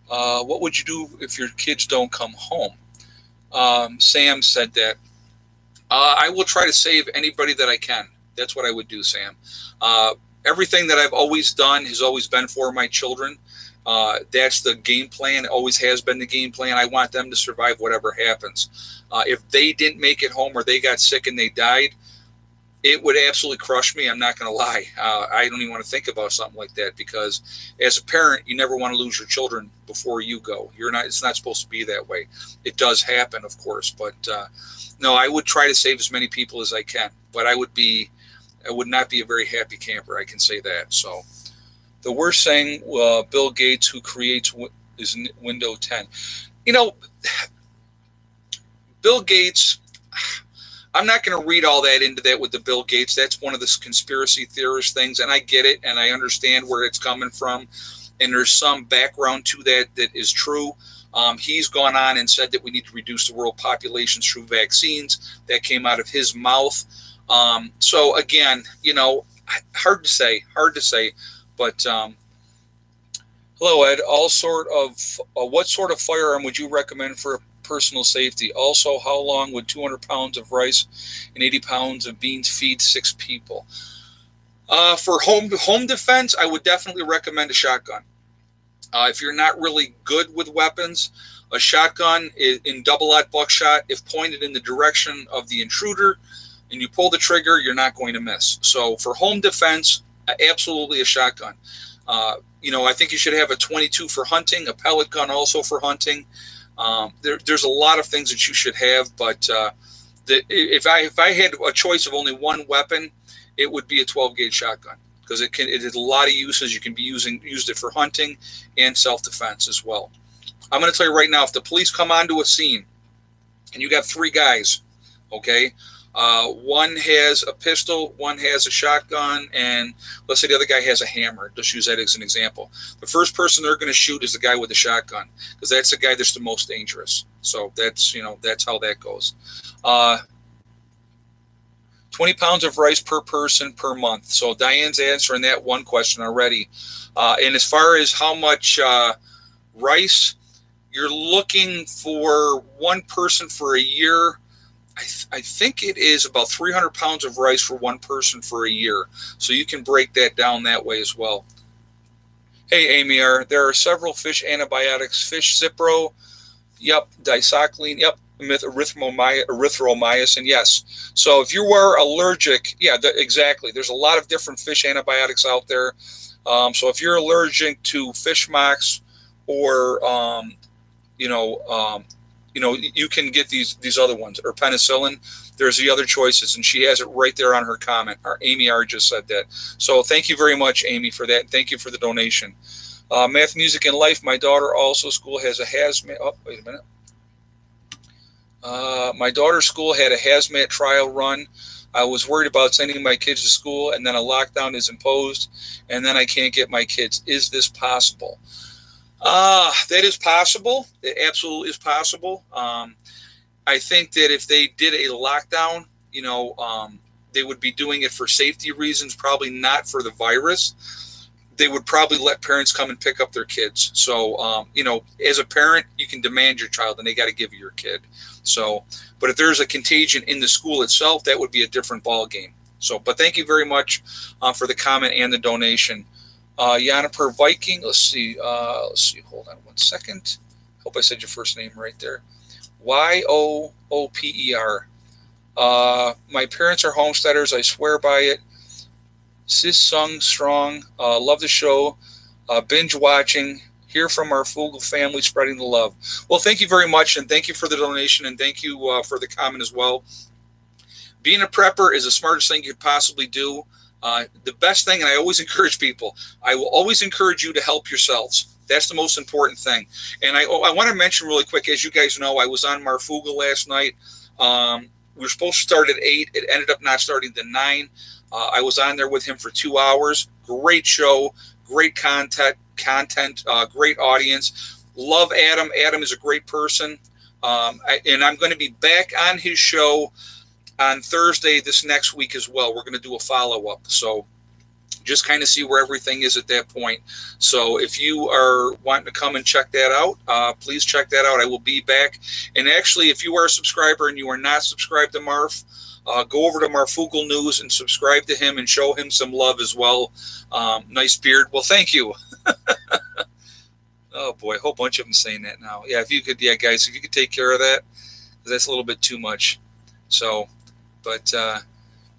What would you do if your kids don't come home? Sam said that. I will try to save anybody that I can. That's what I would do, Sam. Everything that I've always done has always been for my children. That's the game plan. It always has been the game plan. I want them to survive whatever happens. If they didn't make it home or they got sick and they died, it would absolutely crush me. I'm not going to lie. I don't even want to think about something like that, because as a parent, you never want to lose your children before you go. It's not supposed to be that way. It does happen, of course, but no, I would try to save as many people as I can, but I would not be a very happy camper. I can say that. So the worst thing, Bill Gates, who creates is Windows 10. Bill Gates, I'm not going to read all that into that with the Bill Gates. That's one of the conspiracy theorist things, and I get it, and I understand where it's coming from, and there's some background to that is true. He's gone on and said that we need to reduce the world population through vaccines. That came out of his mouth. So again, hard to say, but hello, Ed. What sort of firearm would you recommend for personal safety? Also, how long would 200 pounds of rice and 80 pounds of beans feed 6 people? For home defense, I would definitely recommend a shotgun. If you're not really good with weapons, a shotgun in double-aught buckshot, if pointed in the direction of the intruder and you pull the trigger, you're not going to miss. So for home defense, absolutely a shotgun. I think you should have a 22 for hunting, a pellet gun also for hunting. There's a lot of things that you should have, but if I had a choice of only one weapon, it would be a 12-gauge shotgun, because it has a lot of uses. You can used it for hunting and self-defense as well. I'm going to tell you right now, if the police come onto a scene and you got 3 guys, okay, one has a pistol, one has a shotgun, and let's say the other guy has a hammer. Just use that as an example. The first person they're going to shoot is the guy with the shotgun, because that's the guy that's the most dangerous. So that's how that goes. 20 pounds of rice per person per month. So Diane's answering that one question already. And as far as how much rice, you're looking for one person for a year. I think it is about 300 pounds of rice for one person for a year. So you can break that down that way as well. Hey, Amy, there are several fish antibiotics. Fish Cipro, yep. Disocoline, yep. Erythromycin, yes. So if you are allergic, yeah, exactly. There's a lot of different fish antibiotics out there. So if you're allergic to fish mox or you can get these other ones, or penicillin. There's the other choices, and she has it right there on her comment. Amy R just said that. So thank you very much, Amy, for that. Thank you for the donation. Math, Music, and Life. My daughter also school has a hazmat. Oh, wait a minute. My daughter's school had a hazmat trial run. I was worried about sending my kids to school, and then a lockdown is imposed, and then I can't get my kids. Is this possible? That is possible. It absolutely is possible. I think that if they did a lockdown, they would be doing it for safety reasons, probably not for the virus. They would probably let parents come and pick up their kids. So, as a parent, you can demand your child, and they got to give you your kid. So, but if there's a contagion in the school itself, that would be a different ball game. So, but thank you very much for the comment and the donation. Yanaper Viking. Let's see. Hold on one second. Hope I said your first name right there. Yooper. My parents are homesteaders. I swear by it. Sis Sung Strong, love the show, binge watching, hear from our Fugle family, spreading the love. Well, thank you very much, and thank you for the donation, and thank you for the comment as well. Being a prepper is the smartest thing you could possibly do. The best thing, and I always encourage people, I will always encourage you to help yourselves. That's the most important thing. And I want to mention really quick, as you guys know, I was on Marfugal last night. We were supposed to start at 8. It ended up not starting till 9. I was on there with him for 2 hours. Great show, great content, great audience. Love Adam. Adam is a great person. And I'm going to be back on his show on Thursday this next week as well. We're going to do a follow-up. So just kind of see where everything is at that point. So if you are wanting to come and check that out, please check that out. I will be back. And actually, if you are a subscriber and you are not subscribed to Marf, go over to Marfugal News and subscribe to him and show him some love as well. Nice beard. Well, thank you. Oh, boy, a whole bunch of them saying that now. Yeah, if you could, yeah, guys, if you could take care of that, because that's a little bit too much. So, but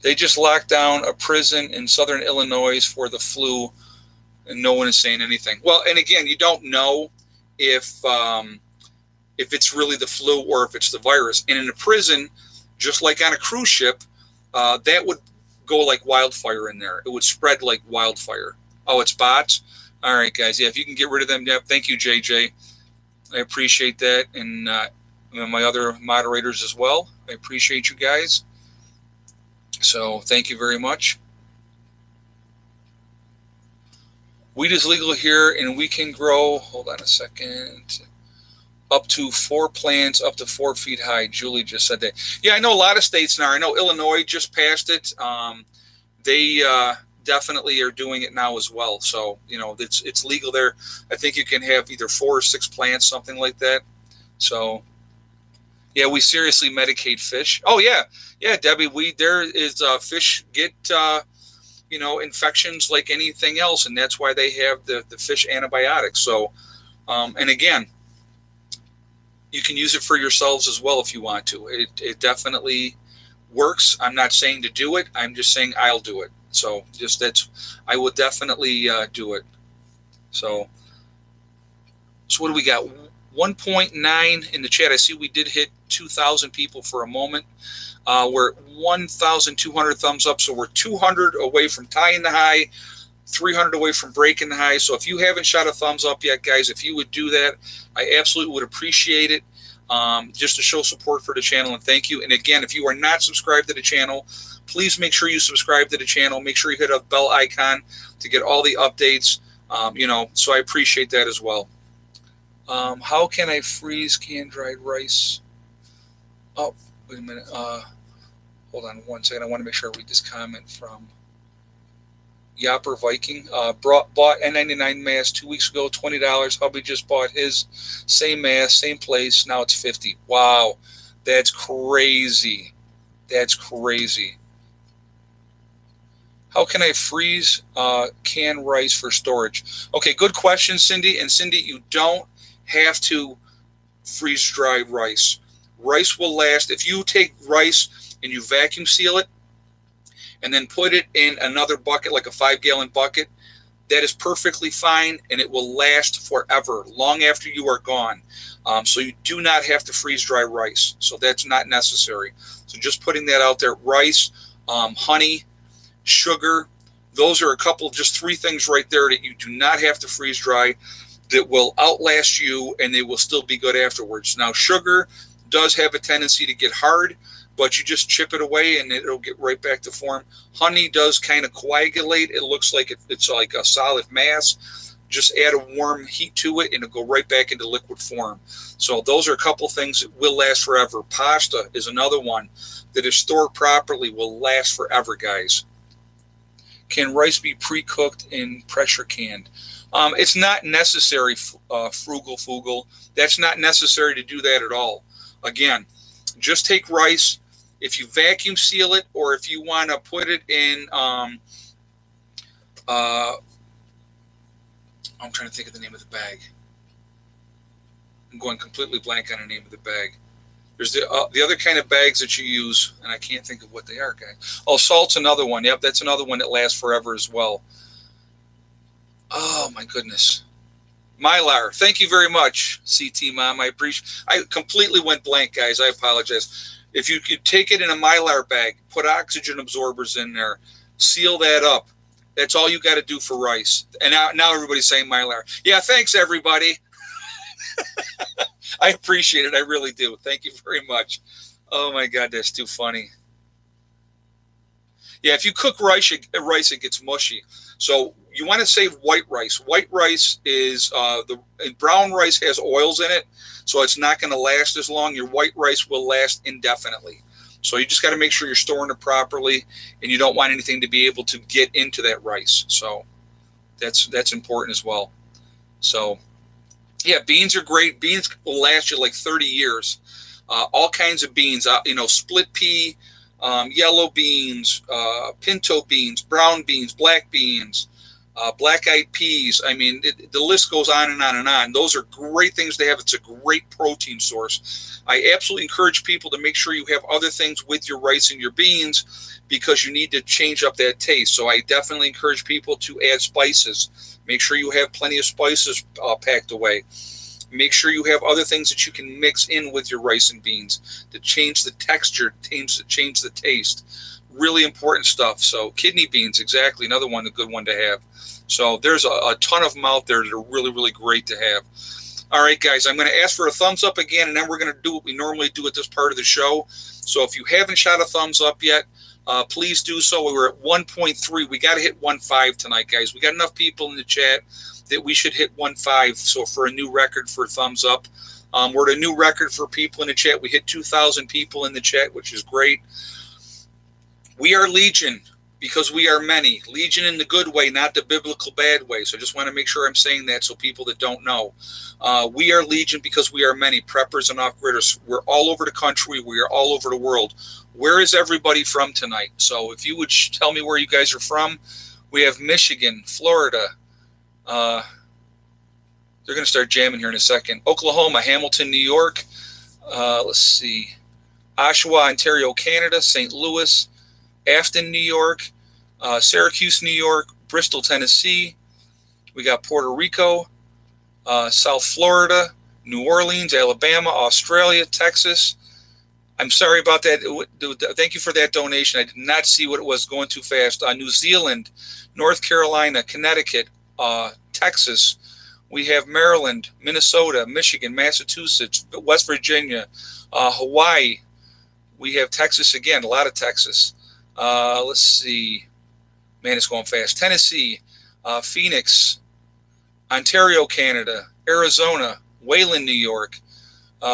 they just locked down a prison in southern Illinois for the flu, and no one is saying anything. Well, and again, you don't know if it's really the flu or if it's the virus. And in a prison, just like on a cruise ship, that would go like wildfire in there. It would spread like wildfire. Oh, it's bots? All right, guys. Yeah, if you can get rid of them, yeah, thank you, JJ. I appreciate that. And my other moderators as well. I appreciate you guys. So thank you very much. Weed is legal here, and we can grow, hold on a second, up to 4 plants, up to 4 feet high. Julie just said that. Yeah, I know a lot of states now. I know Illinois just passed it. They definitely are doing it now as well. So, you know, it's legal there. I think you can have either 4 or 6 plants, something like that. So, yeah, we seriously medicate fish. Oh, yeah. Yeah, Debbie, there is fish get, infections like anything else, and that's why they have the fish antibiotics. So, and again, you can use it for yourselves as well if you want to. It definitely works. I'm not saying to do it. I'm just saying I'll do it. So I will definitely do it. So what do we got? 1.9 in the chat. I see we did hit 2,000 people for a moment. We're at 1,200 thumbs up. So we're 200 away from tying the high, 300 away from breaking the high. So if you haven't shot a thumbs up yet, guys, if you would do that, I absolutely would appreciate it. Just to show support for the channel, and thank you. And again, if you are not subscribed to the channel, please make sure you subscribe to the channel. Make sure you hit a bell icon to get all the updates. So I appreciate that as well. How can I freeze can-dried rice? Oh, wait a minute. Hold on one second. I want to make sure I read this comment from Yapper Viking. Bought N99 mask 2 weeks ago, $20. Hubby just bought his same mask, same place. Now it's $50. Wow, that's crazy. That's crazy. How can I freeze canned rice for storage? Okay, good question, Cindy. And Cindy, you don't have to freeze dry rice. Rice will last. If you take rice and you vacuum seal it and then put it in another bucket, like a 5-gallon bucket, that is perfectly fine, and it will last forever, long after you are gone. So you do not have to freeze dry rice. So that's not necessary. So just putting that out there. Rice, honey, sugar, those are just 3 things right there that you do not have to freeze dry, that will outlast you, and they will still be good afterwards. Now, sugar does have a tendency to get hard, but you just chip it away and it'll get right back to form. Honey does kind of coagulate. It looks like it's like a solid mass. Just add a warm heat to it and it'll go right back into liquid form. So those are a couple things that will last forever. Pasta is another one that is stored properly, will last forever, guys. Can rice be pre-cooked and pressure canned? It's not necessary, Fugle. That's not necessary to do that at all. Again, just take rice. If you vacuum seal it, or if you want to put it in, I'm trying to think of the name of the bag. I'm going completely blank on the name of the bag. There's the other kind of bags that you use, and I can't think of what they are, guys. Oh, salt's another one. Yep, that's another one that lasts forever as well. Oh my goodness. Mylar. Thank you very much, CT Mom. I appreciate. I completely went blank, guys. I apologize. If you could take it in a Mylar bag, put oxygen absorbers in there, seal that up. That's all you got to do for rice. And now everybody's saying Mylar. Yeah, thanks everybody. I appreciate it. I really do. Thank you very much. Oh my God, that's too funny. Yeah, if you cook rice, it gets mushy. So you want to save white rice. White rice is brown rice has oils in it, so it's not going to last as long. Your white rice will last indefinitely. So you just got to make sure you're storing it properly, and you don't want anything to be able to get into that rice. So that's important as well. So yeah, beans are great. Beans will last you like 30 years. All kinds of beans, split pea, yellow beans, pinto beans, brown beans, black beans, black-eyed peas. I mean, the list goes on and on and on. Those are great things to have. It's a great protein source. I absolutely encourage people to make sure you have other things with your rice and your beans because you need to change up that taste. So I definitely encourage people to add spices. Make sure you have plenty of spices packed away. Make sure you have other things that you can mix in with your rice and beans to change the texture, change the taste. Really important stuff. So kidney beans, exactly, another one, a good one to have. So there's a ton of them out there that are really, really great to have. All right, guys, I'm going to ask for a thumbs up again, and then we're going to do what we normally do at this part of the show. So if you haven't shot a thumbs up yet, please do so. We were at 1.3. We got to hit 1.5 tonight, guys. We got enough people in the chat that we should hit 1.5. So for a new record for thumbs up, we're at a new record for people in the chat. We hit 2,000 people in the chat, which is great. We are Legion because we are many. Legion in the good way, not the biblical bad way. So I just want to make sure I'm saying that so people that don't know. We are Legion because we are many. Preppers and off-gridders. We're all over the country. We are all over the world. Where is everybody from tonight? So if you would tell me where you guys are from. We have Michigan, Florida. They're going to start jamming here in a second. Oklahoma, Hamilton, New York. Let's see. Oshawa, Ontario, Canada. St. Louis. Afton, New York, Syracuse, New York, Bristol, Tennessee. We got Puerto Rico, South Florida, New Orleans, Alabama, Australia, Texas. I'm sorry about that. Thank you for that donation. I did not see what it was going too fast. New Zealand, North Carolina, Connecticut, Texas. We have Maryland, Minnesota, Michigan, Massachusetts, West Virginia, Hawaii. We have Texas again, a lot of Texas. Let's see. Man, it's going fast. Tennessee, Phoenix, Ontario, Canada, Arizona, Wayland, New York,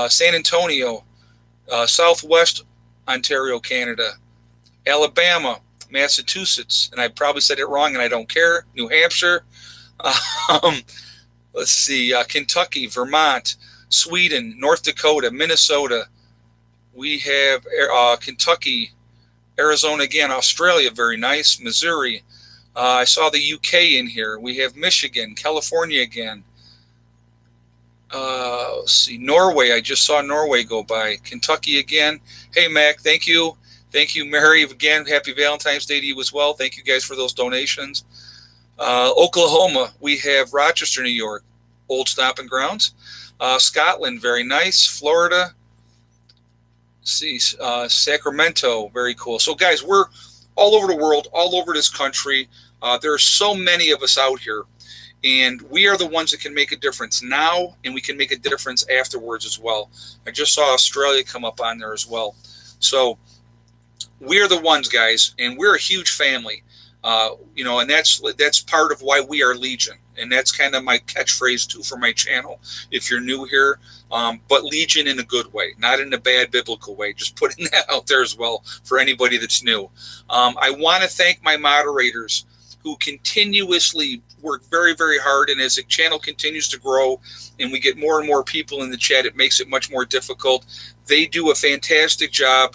San Antonio, Southwest Ontario, Canada, Alabama, Massachusetts, and I probably said it wrong and I don't care, New Hampshire, let's see, Kentucky, Vermont, Sweden, North Dakota, Minnesota. We have Kentucky, Arizona again, Australia, very nice. Missouri. I saw the UK in here. We have Michigan, California again. Let's see, Norway. I just saw Norway go by. Kentucky again. Hey, Mac, thank you. Thank you, Mary, again. Happy Valentine's Day to you as well. Thank you guys for those donations. Oklahoma. We have Rochester, New York, old stomping grounds. Scotland, very nice. Florida. See, Sacramento, very cool. So, guys, we're all over the world, all over this country. There are so many of us out here, and we are the ones that can make a difference now, and we can make a difference afterwards as well. I just saw Australia come up on there as well. So, we're the ones, guys, and we're a huge family. And that's part of why we are Legion. And that's kind of my catchphrase, too, for my channel, if you're new here. But Legion in a good way, not in a bad biblical way. Just putting that out there as well for anybody that's new. I want to thank my moderators who continuously work very, very hard. And as the channel continues to grow and we get more and more people in the chat, it makes it much more difficult. They do a fantastic job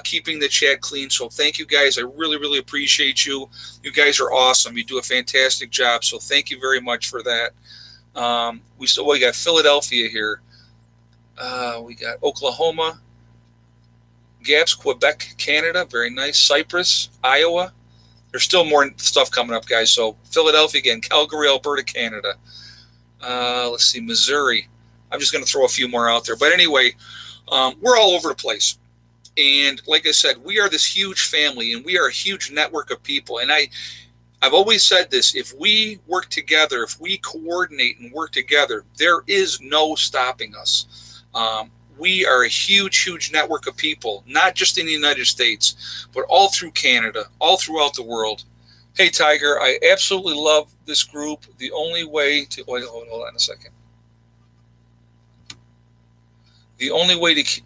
keeping the chat clean. So thank you guys. I really, really appreciate you. You guys are awesome. You do a fantastic job. So thank you very much for that. We got Philadelphia here. We got Oklahoma. Gaps, Quebec, Canada. Very nice. Cyprus, Iowa. There's still more stuff coming up, guys. So Philadelphia again, Calgary, Alberta, Canada. Let's see, Missouri. I'm just going to throw a few more out there. But anyway, we're all over the place. And like I said, we are this huge family, and we are a huge network of people. And I've always said this: if we work together, if we coordinate and work together, there is no stopping us. We are a huge, huge network of people, not just in the United States, but all through Canada, all throughout the world. Hey, Tiger, I absolutely love this group. The only way to hold on a second. The only way to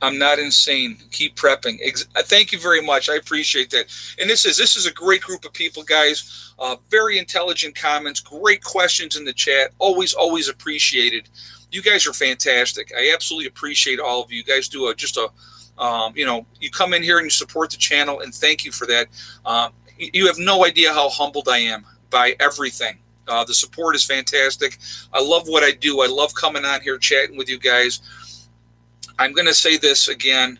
I'm not insane. Keep prepping. Thank you very much. I appreciate that. And this is a great group of people, guys. Very intelligent comments, great questions in the chat. Always, always appreciated. You guys are fantastic. I absolutely appreciate all of you. You guys do you come in here and you support the channel, and thank you for that. You have no idea how humbled I am by everything. The support is fantastic. I love what I do. I love coming on here chatting with you guys. I'm going to say this again.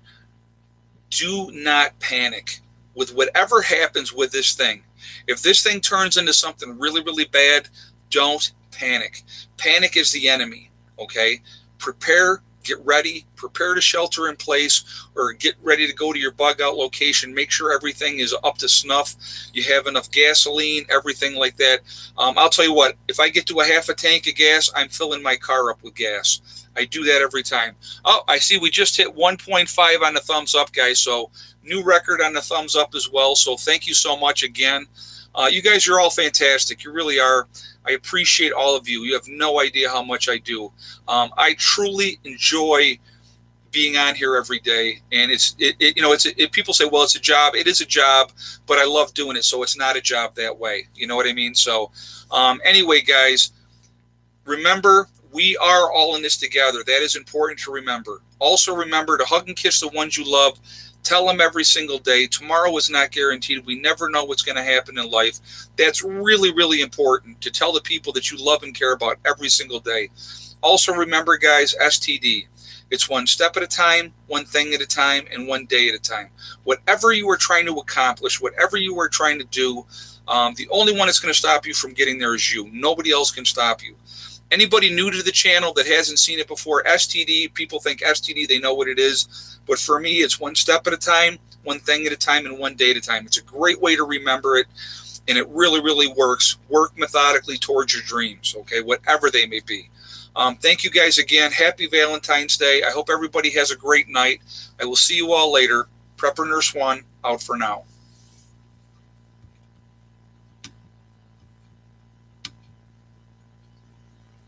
Do not panic with whatever happens with this thing. If this thing turns into something really, really bad, don't panic. Panic is the enemy, okay? Prepare, get ready, prepare to shelter in place, or get ready to go to your bug out location. Make sure everything is up to snuff. You have enough gasoline, everything like that. I'll tell you what, if I get to a half a tank of gas, I'm filling my car up with gas. I do that every time. Oh, I see we just hit 1.5 on the thumbs up, guys. So new record on the thumbs up as well. So thank you so much again. You guys are all fantastic. You really are. I appreciate all of you. You have no idea how much I do. I truly enjoy being on here every day. And people say, well, it's a job. It is a job, but I love doing it. So it's not a job that way. You know what I mean? So anyway, guys, remember, we are all in this together. That is important to remember. Also remember to hug and kiss the ones you love. Tell them every single day. Tomorrow is not guaranteed. We never know what's going to happen in life. That's really, really important, to tell the people that you love and care about every single day. Also remember, guys, STD. It's one step at a time, one thing at a time, and one day at a time. Whatever you are trying to accomplish, whatever you are trying to do, the only one that's going to stop you from getting there is you. Nobody else can stop you. Anybody new to the channel that hasn't seen it before, STD, people think STD, they know what it is. But for me, it's one step at a time, one thing at a time, and one day at a time. It's a great way to remember it, and it really, really works. Work methodically towards your dreams, okay, whatever they may be. Thank you guys again. Happy Valentine's Day. I hope everybody has a great night. I will see you all later. Prepper Nurse 1, out for now.